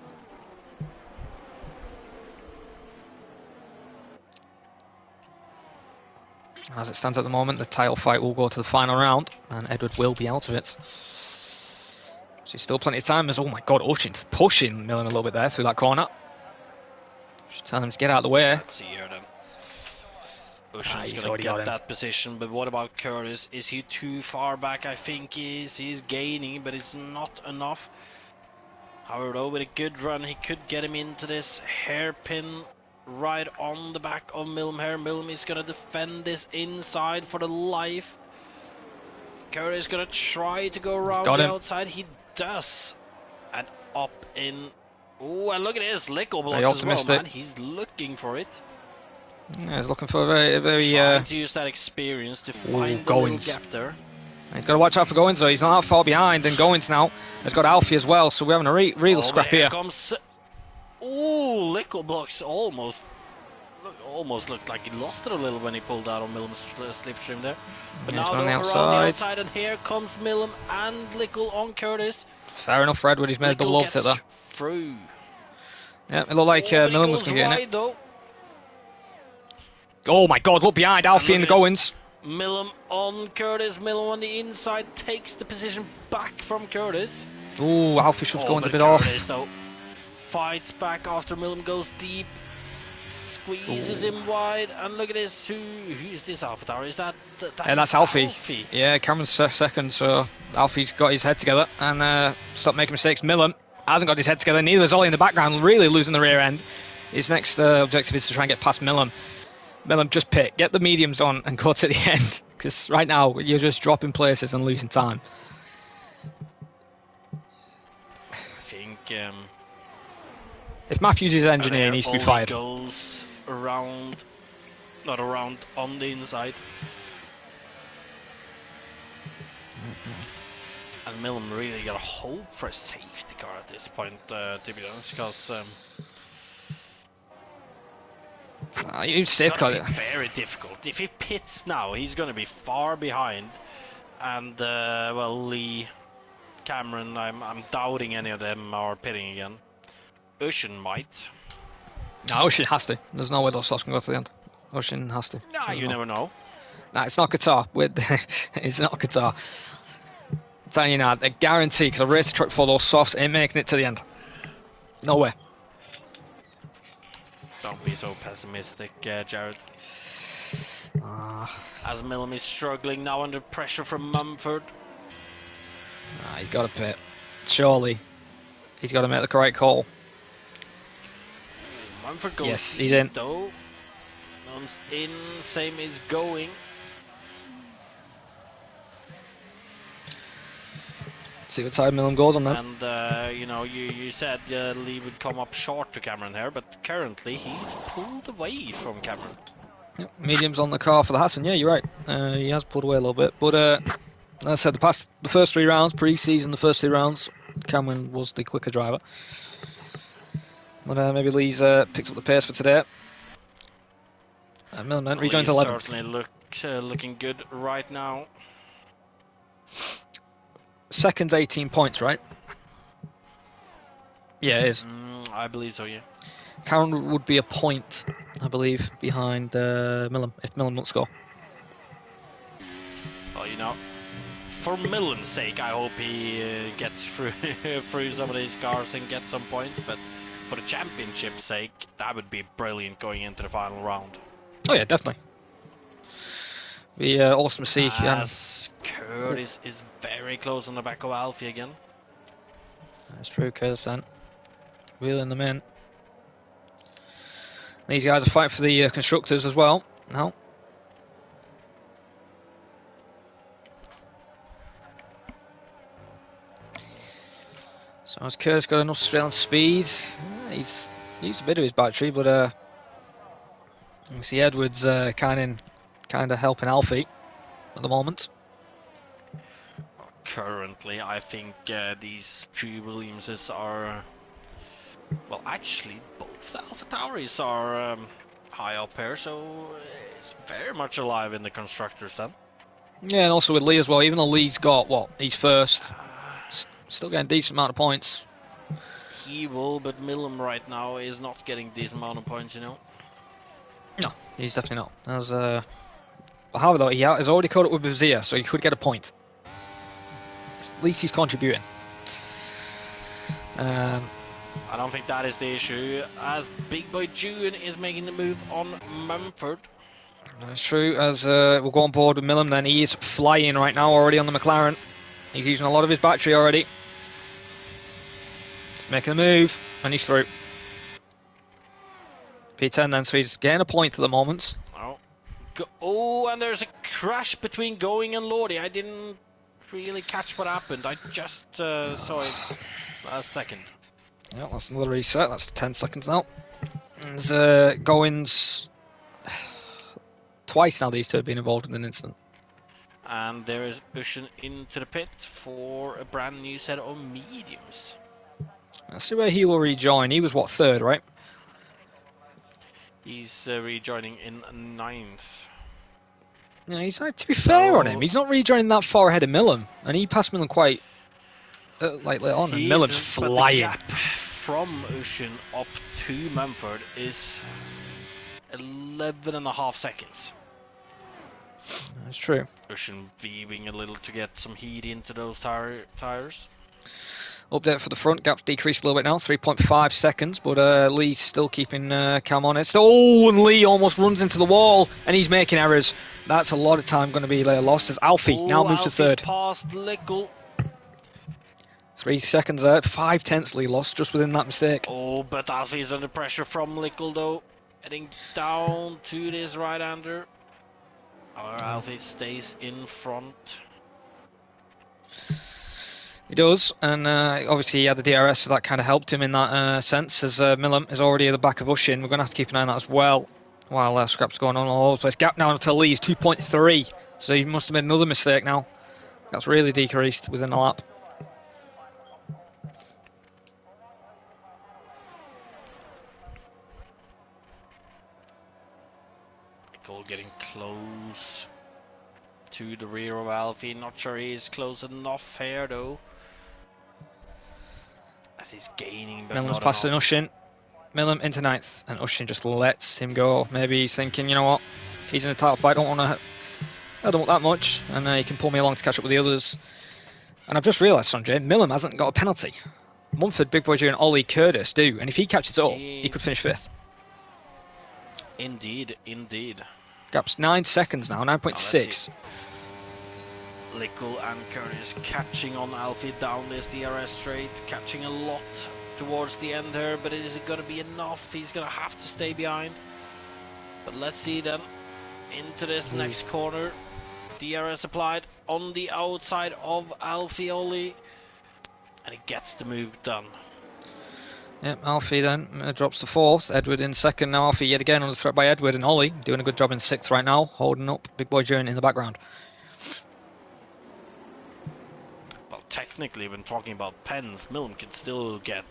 As it stands at the moment, the title fight will go to the final round, and Edward will be out of it. So there's still plenty of time. As oh my God, Ushin's pushing Millum a little bit there through that corner. Just telling him to get out of the way. Let's see here then. Ushin's going to get that position, but what about Curtis? Is he too far back? I think he's gaining, but it's not enough. However, though, with a good run, he could get him into this hairpin right on the back of Millum here. Millum is going to defend this inside for the life. Curtis is gonna try to go around got the him. outside. He does. And up in. Oh, and look at this. Lickle blocks as well, optimistic. man. He's looking for it. Yeah, he's looking for a very. Trying to use that experience to find the little gap there. He's got to watch out for Goins though. He's not that far behind, and Goins now has got Alfie as well. So we're having a real scrap here. Comes. Oh, Lickle blocks almost looked like he lost it a little when he pulled out on Millam's slipstream there. But now they're around the outside, and here comes Millam and Lickle on Curtis. Fair enough, Fred, when he's made a double overtake there. Through. Yeah, it looked like Millam was going to get in it. Though. Oh my God, look behind Alfie and the Goins. Millam on Curtis. Millam on the inside takes the position back from Curtis. Ooh, Alfie should go in a bit Curtis, off. Though, fights back after Millam goes deep. Squeezes him wide, and look at this. Who is this Alpha Tower? Is that that's Alfie. Yeah, Cameron's second, so Alfie's got his head together and stopped making mistakes. Millam hasn't got his head together, neither is Ollie in the background, really losing the rear end. His next objective is to try and get past Millam. Millam, just pit, get the mediums on and go to the end, because right now you're just dropping places and losing time. I think if Matthews is engineer, he needs to be fired. Goes around, not around, on the inside. And Millam really got to hope for a safety car at this point, to be honest, because you safeguard it. Very difficult. If he pits now, he's going to be far behind. And well, Lee, Cameron, I'm doubting any of them are pitting again. Ocean might. No, Ocean has to. There's no way those slots can go to the end. Ocean has to. Nah, you never know. Nah, it's not Qatar. It's not Qatar. I'm telling you now, I guarantee, because I raced the truck for those softs, ain't making it to the end. No way. Don't be so pessimistic, Jared. As Millam is struggling now under pressure from Mumford. He's got to pit. Surely. He's got to make the correct call. Mumford goes yes, he's in. Though. Millam's in, same is going. See what side Millam goes on then. And you know, you said Lee would come up short to Cameron here, but currently he's pulled away from Cameron. Yep, medium's on the car for the Hassan. Yeah, you're right. He has pulled away a little bit, but as I said, the first 3 rounds, pre-season, the first 3 rounds, Cameron was the quicker driver. But maybe Lee's picked up the pace for today. Millam then rejoins 11th. Certainly looking good right now. Second's 18 points, right? Yeah, it is. I believe so, yeah. Cameron would be a point, I believe, behind Millam, if Millam don't score. Well, you know, for Millam's sake, I hope he gets through through some of these cars and gets some points, but for the championship's sake, that would be brilliant going into the final round. Oh yeah, definitely. Be awesome to see. Curtis is very close on the back of Alfie again. That's true, Curtis then. Wheeling them in. These guys are fighting for the constructors as well. No. So has Curtis got enough straight on speed? He's used a bit of his battery, but you see Edwards kind of helping Alfie at the moment. Currently, I think these 2 Williamses are... Well, actually, both the Alpha Tauris are high up here, so it's very much alive in the constructors then. Yeah, and also with Lee as well, even though Lee's got, what, he's first, still getting a decent amount of points. He will, but Millam right now is not getting a decent amount of points, you know. No, he's definitely not. As, however, though, he has already caught up with Vizier, so he could get a point. At least he's contributing. I don't think that is the issue, as Big Boy June is making the move on Mumford. That's true, as we'll go on board with Millam then. He is flying right now already on the McLaren. He's using a lot of his battery already. He's making a move, and he's through. P10 then, so he's getting a point at the moment. Oh, and there's a crash between Going and Lordy. I didn't really catch what happened. I just saw it last second. Yeah, that's another reset. That's 10 seconds now. There's Goins twice now. These two have been involved in an incident. And there is Ushin into the pit for a brand new set of mediums. Let's see where he will rejoin. He was what, third, right? He's rejoining in 9th. Yeah, he's to be fair on him. He's not rejoining that far ahead of Millam, and he passed Millam quite later on. And Millam's flying. But the gap from Ushin up to Mumford is 11.5 seconds. That's true. Ushin weaving a little to get some heat into those tires. Update for the front, gap's decreased a little bit now, 3.5 seconds, but Lee's still keeping Cam on it. Oh, and Lee almost runs into the wall, and he's making errors. That's a lot of time going to be lost as Alfie now moves to third. Past Lickle. 3 seconds there, 5/10 Lee lost just within that mistake. Oh, but Alfie's under pressure from Lickle though. Heading down to this right-hander. Our Alfie stays in front. He does, and obviously he had the DRS, so that kind of helped him in that sense, as Millam is already at the back of Ushin. We're going to have to keep an eye on that as well, while scrap's going on all over the place. Gap now until Lee is 2.3, so he must have made another mistake now. That's really decreased within a lap. Nicole getting close to the rear of Alfie. Not sure he's close enough here though. As he's gaining, but Millam's not passing enough. Ushin. Millam into 9th, and Ushin just lets him go. Maybe he's thinking, you know what, he's in a title fight, I don't want that much, and he can pull me along to catch up with the others. And I've just realised, Sanjay, Millam hasn't got a penalty. Mumford, Big Boy J and Ollie Curtis do, and if he catches up, he could finish 5th. Indeed, indeed. Gap's 9 seconds now, 9.6. Lickle and Curtis catching on Alfie down this DRS straight, catching a lot towards the end here, but is it going to be enough? He's going to have to stay behind. But let's see then, into this next corner, DRS applied on the outside of Alfie Ollie, and he gets the move done. Yep, Alfie then drops to 4th, Edward in 2nd, now Alfie yet again under threat by Edward, and Ollie doing a good job in 6th right now, holding up Big Boy Journey in the background. Well, technically, when talking about pens, Millam can still get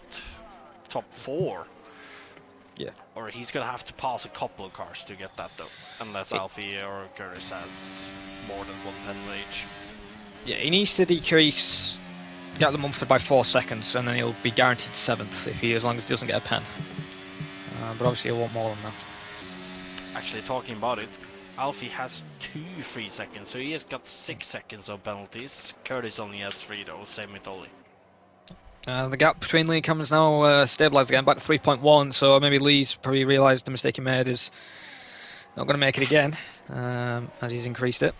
top 4. Yeah. Or he's going to have to pass a couple of cars to get that though, unless Alfie or Curtis has more than 1 pen each. Yeah, he needs to decrease, get the Mumford by 4 seconds, and then he'll be guaranteed 7th as long as he doesn't get a pen. But obviously he'll want more than that. Actually, talking about it, Alfie has 2 free seconds, so he has got 6 seconds of penalties. Curtis only has 3 though, same with Ollie. The gap between Lee and Cameron's now stabilised again, back to 3.1, so maybe Lee's probably realised the mistake he made is not going to make it again, as he's increased it.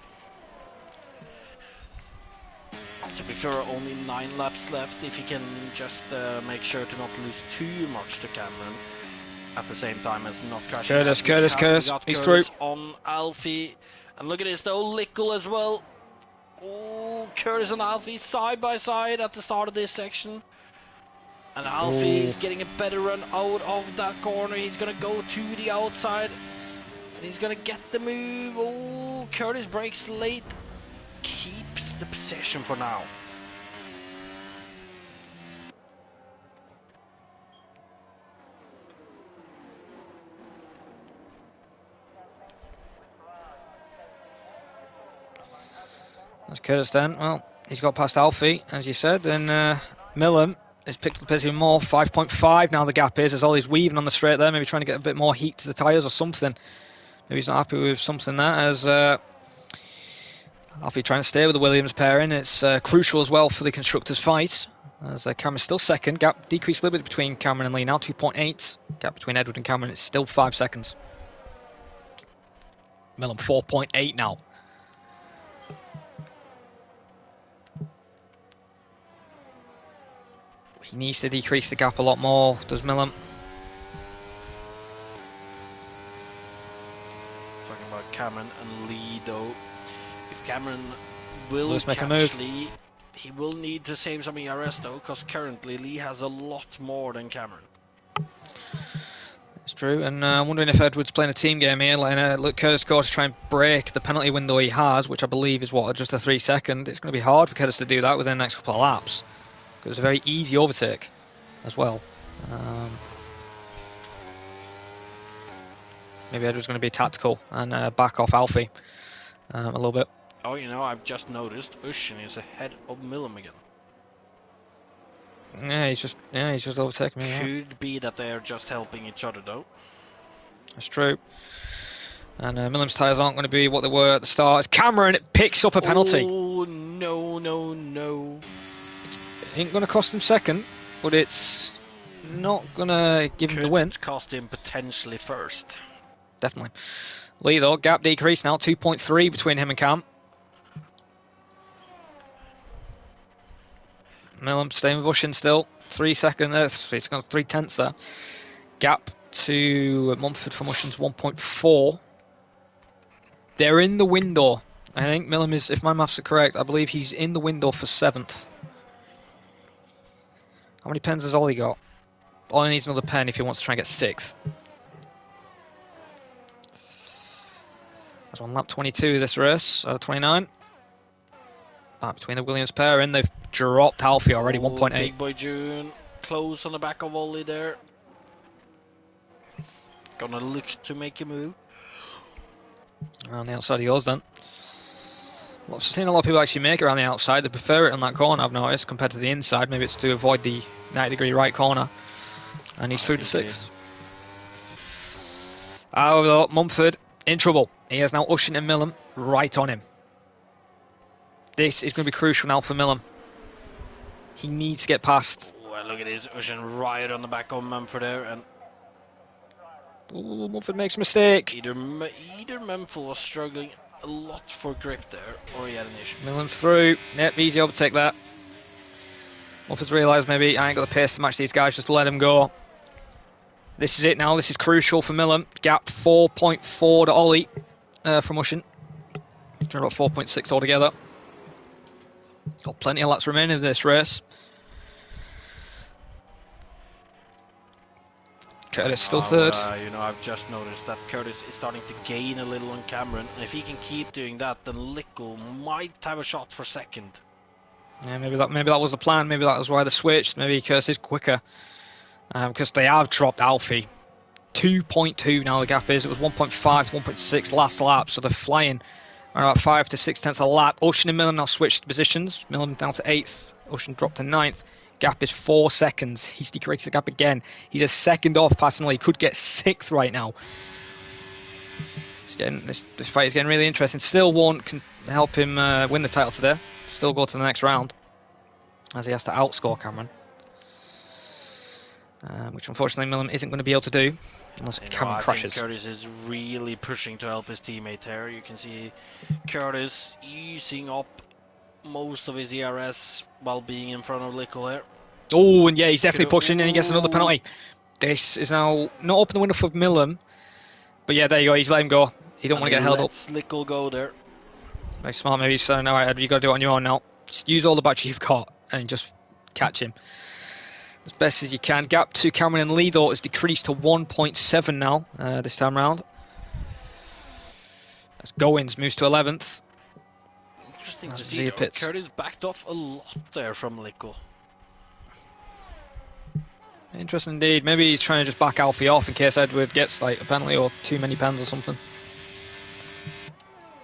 To be fair, only 9 laps left. If he can just make sure to not lose too much to Cameron, at the same time as not crashing. Curtis, he's through. On Alfie, and look at this though, Lickle as well. Oh, Curtis and Alfie side by side at the start of this section. And Alfie is getting a better run out of that corner. He's going to go to the outside. And he's going to get the move. Oh, Curtis breaks late. Keeps the position for now. That's Curtis then. Well, he's got past Alfie, as you said, and Millam has picked up the pace even more. 5.5 now the gap is, as Ollie's weaving on the straight there, maybe trying to get a bit more heat to the tyres or something. Maybe he's not happy with something there, as Alfie trying to stay with the Williams pairing. It's crucial as well for the constructors' fight, as Cameron's still second. Gap decreased a little bit between Cameron and Lee now, 2.8. Gap between Edward and Cameron is still 5 seconds. Millam 4.8 now. He needs to decrease the gap a lot more, does Millam. Talking about Cameron and Lee though. If Cameron will Lewis making a catch move. Lee. He will need to save some ERS though, because currently Lee has a lot more than Cameron. It's true, and I'm wondering if Edwards playing a team game here, letting Curtis go to try and break the penalty window he has, which I believe is what, just a 3 second. It's going to be hard for Curtis to do that within the next couple of laps, because it's a very easy overtake as well. Maybe Edwards going to be tactical and back off Alfie a little bit. Oh, you know, I've just noticed Ushin is ahead of Millum again. Yeah, he's just overtaking me. Could be that they are just helping each other though. That's true. And Millam's tyres aren't going to be what they were at the start. As Cameron picks up a penalty. Oh, no. It ain't going to cost him second, but it's not going to give him the win. Could cost him potentially first. Definitely. Lee, though, gap decrease now, 2.3 between him and Cam. Millam staying with Ushin still. 3 seconds, 3 tenths there. Gap to Mumford from Ushin's 1.4. They're in the window. I think Millam is, if my maths are correct, I believe he's in the window for 7th. How many pens has Ollie got? Ollie needs another pen if he wants to try and get 6th. That's on lap 22 this race, out of 29. Back between the Williams pair, and they've dropped Alfie already, 1.8. Big boy June, close on the back of Ollie there. Gonna look to make a move. Around the outside of yours then. I've seen a lot of people actually make it around the outside. They prefer it on that corner, I've noticed, compared to the inside. Maybe it's to avoid the 90-degree right corner. And he's through to 6th. However, Mumford in trouble. He has now Ushin and Millam right on him. This is going to be crucial now for Millam. He needs to get past. Well, look at this. Ushin right on the back of Mumford there. And ooh, Mumford makes a mistake. Either Mumford was struggling a lot for grip there, or he had an issue. Millam's through. Yep, easy overtake there. Mumford's realised maybe I ain't got the pace to match these guys, just let him go. This is it now. This is crucial for Millam. Gap 4.4 to Ollie from Ushin. About 4.6 altogether. Got plenty of laps remaining in this race. Curtis still third. You know, I've just noticed that Curtis is starting to gain a little on Cameron. And if he can keep doing that, then Lickle might have a shot for second. Yeah, maybe that was the plan. Maybe that was why they switched. Maybe Curtis is quicker. Because they have dropped Alfie. 2.2 now the gap is. It was 1.5 to 1.6 last lap, so they're flying about 5 to 6 tenths a lap. Ushin and Millam now switched positions. Millam down to 8th. Ushin dropped to 9th. Gap is 4 seconds. He's decreased the gap again. He's a second off passing. He could get 6th right now. This fight is getting really interesting. Still won't help him win the title today. Still go to the next round, as he has to outscore Cameron. Which unfortunately Millam isn't going to be able to do unless Cameron crashes. I think Curtis is really pushing to help his teammate here. You can see Curtis using up most of his ERS while being in front of Lickle here. Oh, and yeah, he's definitely pushing and he gets another penalty. This is now not open the window for Millam. But yeah, there you go, he's let him go. He don't want to get held up. Lickle go there. Very smart, maybe. So now, Ed, you've got to do it on your own now. Just use all the battery you've got and just catch him as best as you can. Gap to Cameron and Lee, though, has decreased to 1.7 now, this time round. As Goins moves to 11th. Interesting to see, Curtis backed off a lot there from Lickle. Interesting indeed. Maybe he's trying to just back Alfie off in case Edward gets like a penalty or too many pens or something.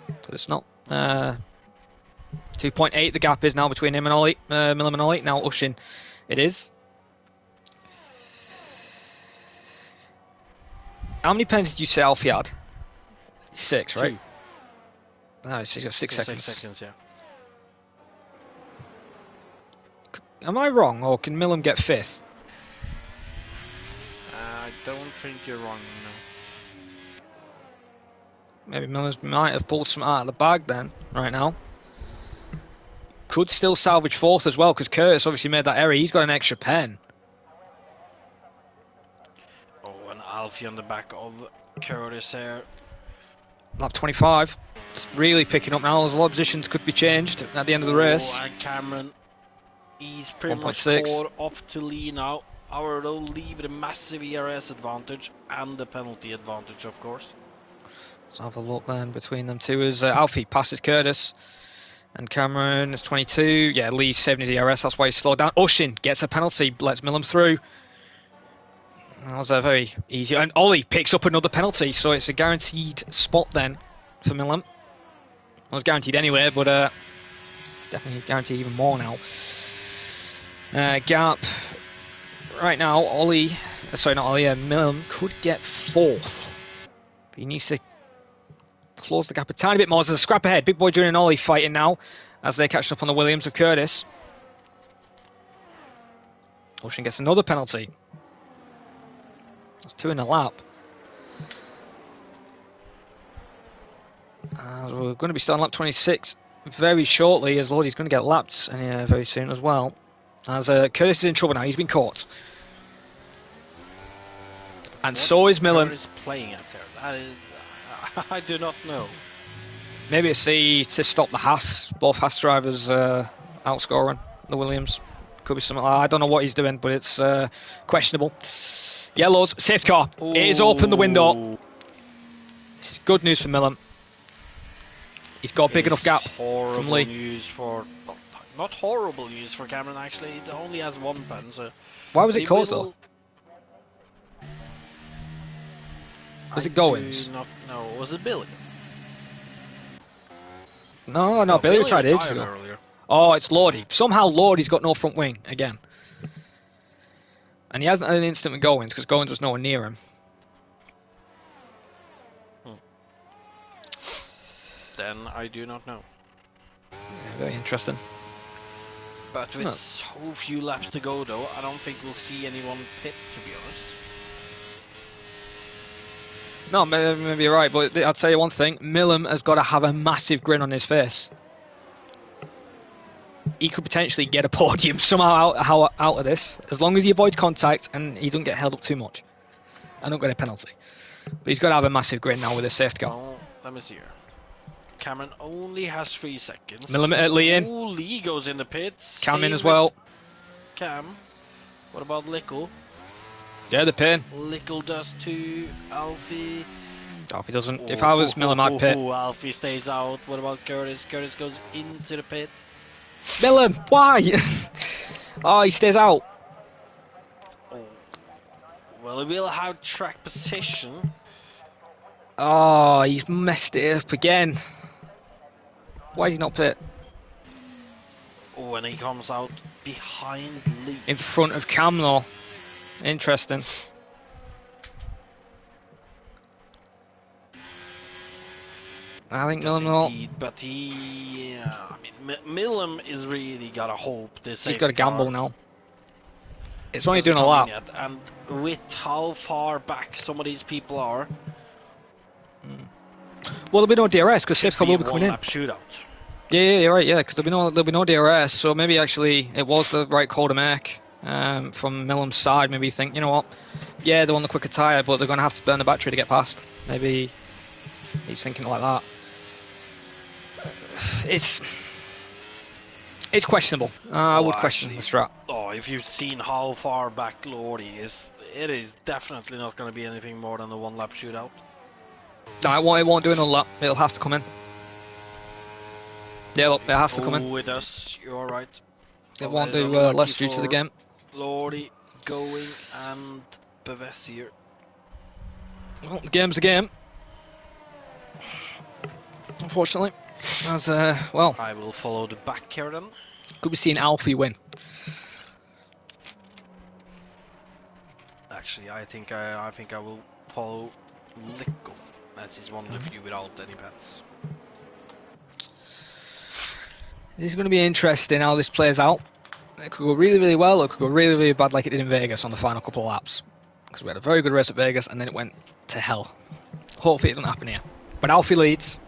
But it's not. 2.8 the gap is now between him and Ollie, Millam and Ollie. Now Ushin it is. How many pens did you say Alfie had? 6, right? 2. No, he's got 6 seconds. 6 seconds, yeah. Am I wrong, or can Millam get 5th? I don't think you're wrong, no. Maybe Millam might have pulled some out of the bag then, right now. Could still salvage 4th as well, because Curtis obviously made that error. He's got an extra pen. Oh, and Alfie on the back of Curtis here. Lap 25. It's really picking up now. There's a lot of positions could be changed at the end of the race. And Cameron, he's pretty much 1.6. caught up to Lee now. IRL Lee with a massive ERS advantage and the penalty advantage, of course. Let's have a look then between them two as Alfie passes Curtis. And Cameron is 22. Yeah, Lee's saving his ERS. That's why he's slowed down. Ushin gets a penalty. Lets Millam through. That was a very easy. And Ollie picks up another penalty. So it's a guaranteed spot then for Millam. It was guaranteed anyway, but it's definitely guaranteed even more now. Gap. Right now, Ollie... sorry, not Ollie. Millam could get 4th. But he needs to close the gap a tiny bit more. There's a scrap ahead. Big Boy Junior and Ollie fighting now as they're catching up on the Williams of Curtis. Ocean gets another penalty. That's 2 in a lap. We're going to be starting lap 26 very shortly, as Lodi's going to get lapped very soon as well. As Curtis is in trouble now. He's been caught. And what so is Millam. Curtis playing at there? I do not know. Maybe it's to stop the Haas. Both Haas drivers outscoring the Williams. Could be something like that. I don't know what he's doing, but it's questionable. Yellows, safety car. Ooh. It is open the window. This is good news for Millam. He's got a big enough gap from Lee. News for, not horrible news for Cameron, actually. He only has 1 pen, so... Why was it caused though? Was it Goins? No, was it Billy? No, Billy tried it ages ago. Earlier. Oh, it's Lordy. Somehow Lordy's got no front wing again. And he hasn't had an instant with Goins because Goins was nowhere near him. Then I do not know. Yeah, very interesting. But with so few laps to go though, I don't think we'll see anyone pit, to be honest. No, maybe you're right, but I'll tell you one thing. Millam has got to have a massive grin on his face. He could potentially get a podium somehow out of this, as long as he avoids contact and he doesn't get held up too much. I don't get a penalty. But he's got to have a massive grin now with his safety car. Oh, let me see here. Cameron only has 3 seconds. Millam, Lee in. Oh, Lee goes in the pits. Cam in as well. Cam. What about Lickle? Yeah, the pin. Lickle does too. Alfie. Alfie doesn't. If I was Millam, I'd pit. Alfie stays out. What about Curtis? Curtis goes into the pit. Millam, why? Oh, he stays out. Oh. Well, he will have track position. Oh, he's messed it up again. Why is he not pit? Oh, and he comes out behind Lee. In front of Cam though. Interesting. I think Millam though. But he, I mean, Millam is really gotta hope this. He's got to gamble now. It's only doing a lap. Yet, and with how far back some of these people are. Well, there'll be no DRS because safety car will be coming in. Shootout. Yeah, you're right. Yeah, because there'll be no DRS. So maybe actually it was the right call to make from Millam's side. Maybe you think, you know what? Yeah, they're on the quicker tyre, but they're going to have to burn the battery to get past. Maybe he's thinking like that. It's questionable. I would question the strat. Oh, if you've seen how far back Lordy is, it is definitely not going to be anything more than a 1 lap shootout. No, it won't do another lap. It'll have to come in. Yeah, look, it has to come in. Oh, it does. You're right. It won't do less due to the game. Lordy going and Beves here. Well, the game's a game. Unfortunately. As well. I will follow the back here then. Could be seeing Alfie win. Actually, I think I will follow Lickle, as he's one of the few without any pants. This is going to be interesting how this plays out. It could go really, really well, or it could go really, really bad like it did in Vegas on the final couple of laps. Because we had a very good race at Vegas, and then it went to hell. Hopefully it doesn't happen here. But Alfie leads.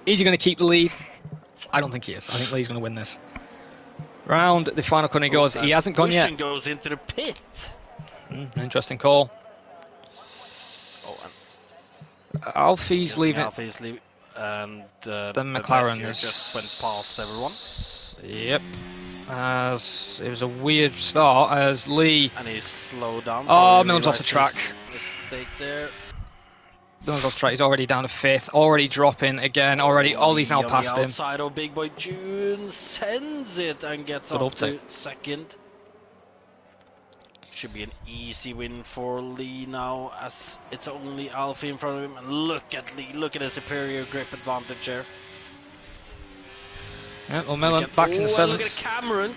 Is he going to keep the lead? I don't think he is. I think Lee's going to win this. Round the final corner he goes. He hasn't gone yet. Goes into the pit. Interesting call. Oh, Alfie's leaving. Alfie's leaving, and Then McLaren is just went past everyone. Yep. As it was a weird start as Lee. And he's slowed down. Oh, Millam's off the track. Mistake there. Millam's off the track. He's already down to 5th. Already dropping again. Already. Ollie's now past him. Outside of Big Boy June sends it and gets up to 2nd. Should be an easy win for Lee now, as it's only Alfie in front of him. And look at Lee. Look at the superior grip advantage there. Yeah, well, Millam back in the 7th. Look at Cameron,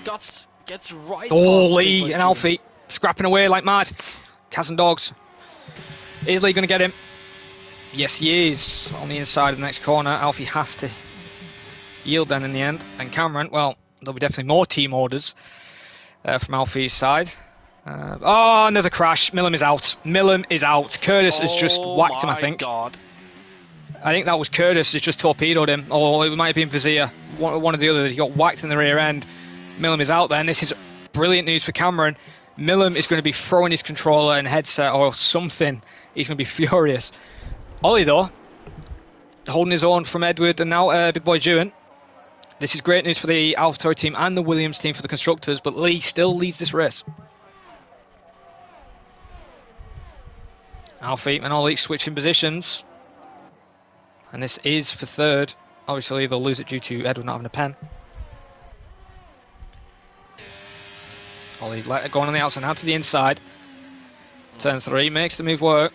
gets right. Oh, Lee and Alfie scrapping away like mad. Cats and dogs. Is Lee going to get him? Yes, he is. On the inside of the next corner, Alfie has to yield then in the end. And Cameron, well, there'll be definitely more team orders from Alfie's side. And there's a crash. Millam is out. Millam is out. Curtis has just whacked him, I think. God. I think that was Curtis who's just torpedoed him, or it might have been Vizier, one of the others. He got whacked in the rear end. Millam is out then. This is brilliant news for Cameron. Millam is going to be throwing his controller and headset or something. He's going to be furious. Ollie, though, holding his own from Edward and now Big Boy Jewin. This is great news for the AlphaTauri team and the Williams team for the constructors, but Lee still leads this race. Alfie and Ollie switching positions. And this is for 3rd. Obviously, they'll lose it due to Edward not having a pen. Ollie going on the outside, now to the inside. Turn 3, makes the move work.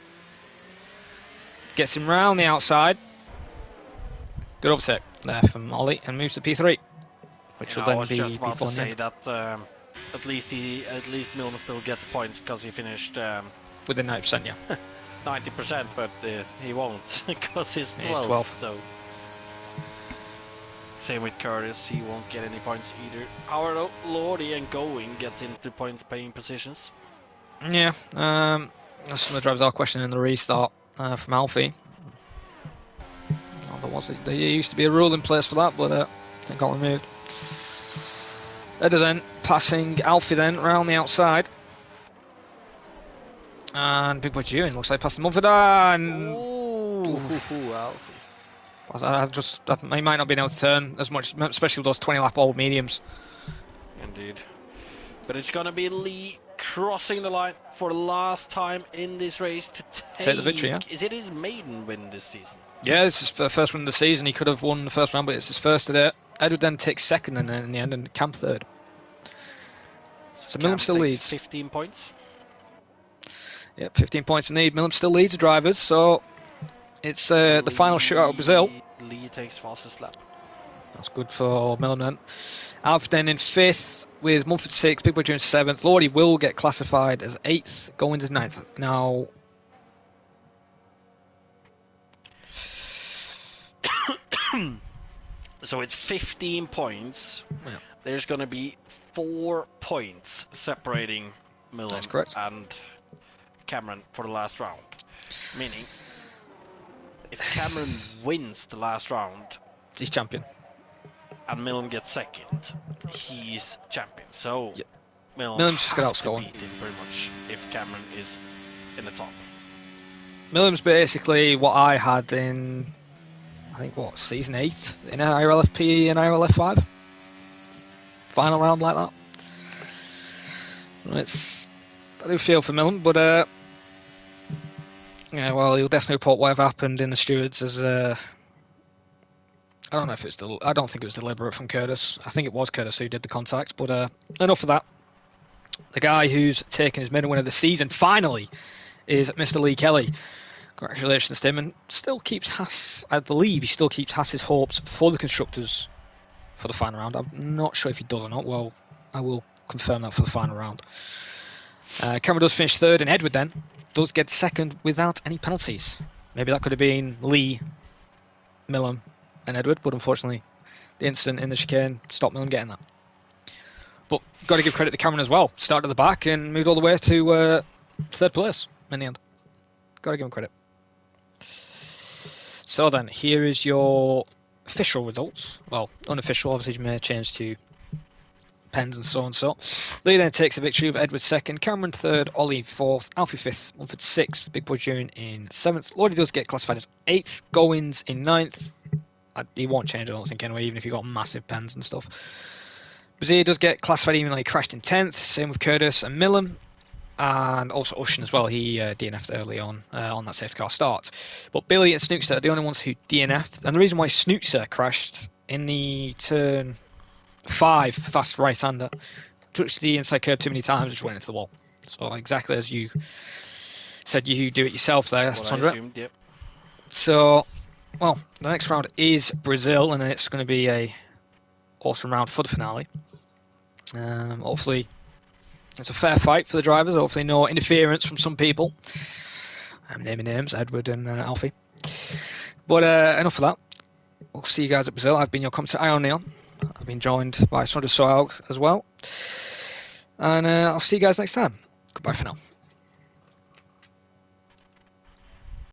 Gets him round the outside. Good uptake there from Ollie and moves to P3. Which will then be... I was just about to say that at least Milner still gets the points because he finished... within 90%, yeah. 90%, but he won't because he's 12. 12. So same with Curtis, he won't get any points either. Our Lordy and Going gets into point paying positions. Yeah, some of the drivers are questioning the restart from Alfie. There used to be a rule in place for that, but I think got removed. Edda then passing Alfie then round the outside. And Big Boy Jewin looks like passing Mumford and he might not have been able to turn as much, especially with those 20-lap old mediums. Indeed. But it's going to be Lee crossing the line for the last time in this race to take the victory, yeah. Is it his maiden win this season? Yeah, this is the first win of the season. He could have won the first round, but it's his first today. Edward then takes 2nd and then in the end, and Cam 3rd. So Millam still leads. 15 points. Yep, 15 points in lead. Millam still leads the drivers, so it's the final shootout of Brazil. Lee takes fastest lap. That's good for Millam then. Alf then in 5th with Mumford 6th, Big Boy June 7th. Lordy will get classified as 8th, Goins as 9th. Now... So it's 15 points. Yeah. There's going to be 4 points separating Millam and Cameron for the last round. Meaning, if Cameron wins the last round, he's champion. And Millam gets 2nd, he's champion. So yep. Millam's just got outscored pretty much if Cameron is in the top. Millam's basically what I had in, I think, season 8 in IRLFP and IRLF5. Final round like that. I do feel for Millam, but yeah, well, he'll definitely report whatever happened in the stewards as I don't know if it's I don't think it was deliberate from Curtis. I think it was Curtis who did the contacts, but enough of that. The guy who's taken his maiden win of the season finally is Mr. Lee Kelly. Congratulations to him, and still keeps Haas. I believe he still keeps Haas's hopes for the constructors for the final round. I'm not sure if he does or not. Well, I will confirm that for the final round. Cameron does finish 3rd, and Edward then does get 2nd without any penalties. Maybe that could have been Lee, Millam, and Edward, but unfortunately the incident in the chicane stopped Millam getting that. But got to give credit to Cameron as well. Started at the back and moved all the way to 3rd place in the end. Got to give him credit. So then, here is your official results. Well, unofficial, obviously, may change to pens and so on. So Lee then takes the victory with Edward second, Cameron third, Ollie fourth, Alfie fifth, Mumford sixth, Big Boy June in seventh. Lordy does get classified as eighth, Goins in ninth. He won't change, I don't think, anyway, even if you've got massive pens and stuff. Brazier does get classified even though he crashed in 10th. Same with Curtis and Millam. And also Ushin as well. He DNF'd early on that safety car start. But Billy and Snookster are the only ones who DNF'd. And the reason why Snookster crashed in the turn 5 fast right-hander, touched the inside curb too many times, just went into the wall. So exactly as you said, you do it yourself there, Sandra. I assumed, yep. So, well, the next round is Brazil, and it's going to be a awesome round for the finale. Hopefully it's a fair fight for the drivers. Hopefully no interference from some people. I'm naming names, Edward and Alfie. But enough of that. We'll see you guys at Brazil. I've been your commentator, Ion Neon. I've been joined by Sandra Soaug as well. And I'll see you guys next time. Goodbye for now.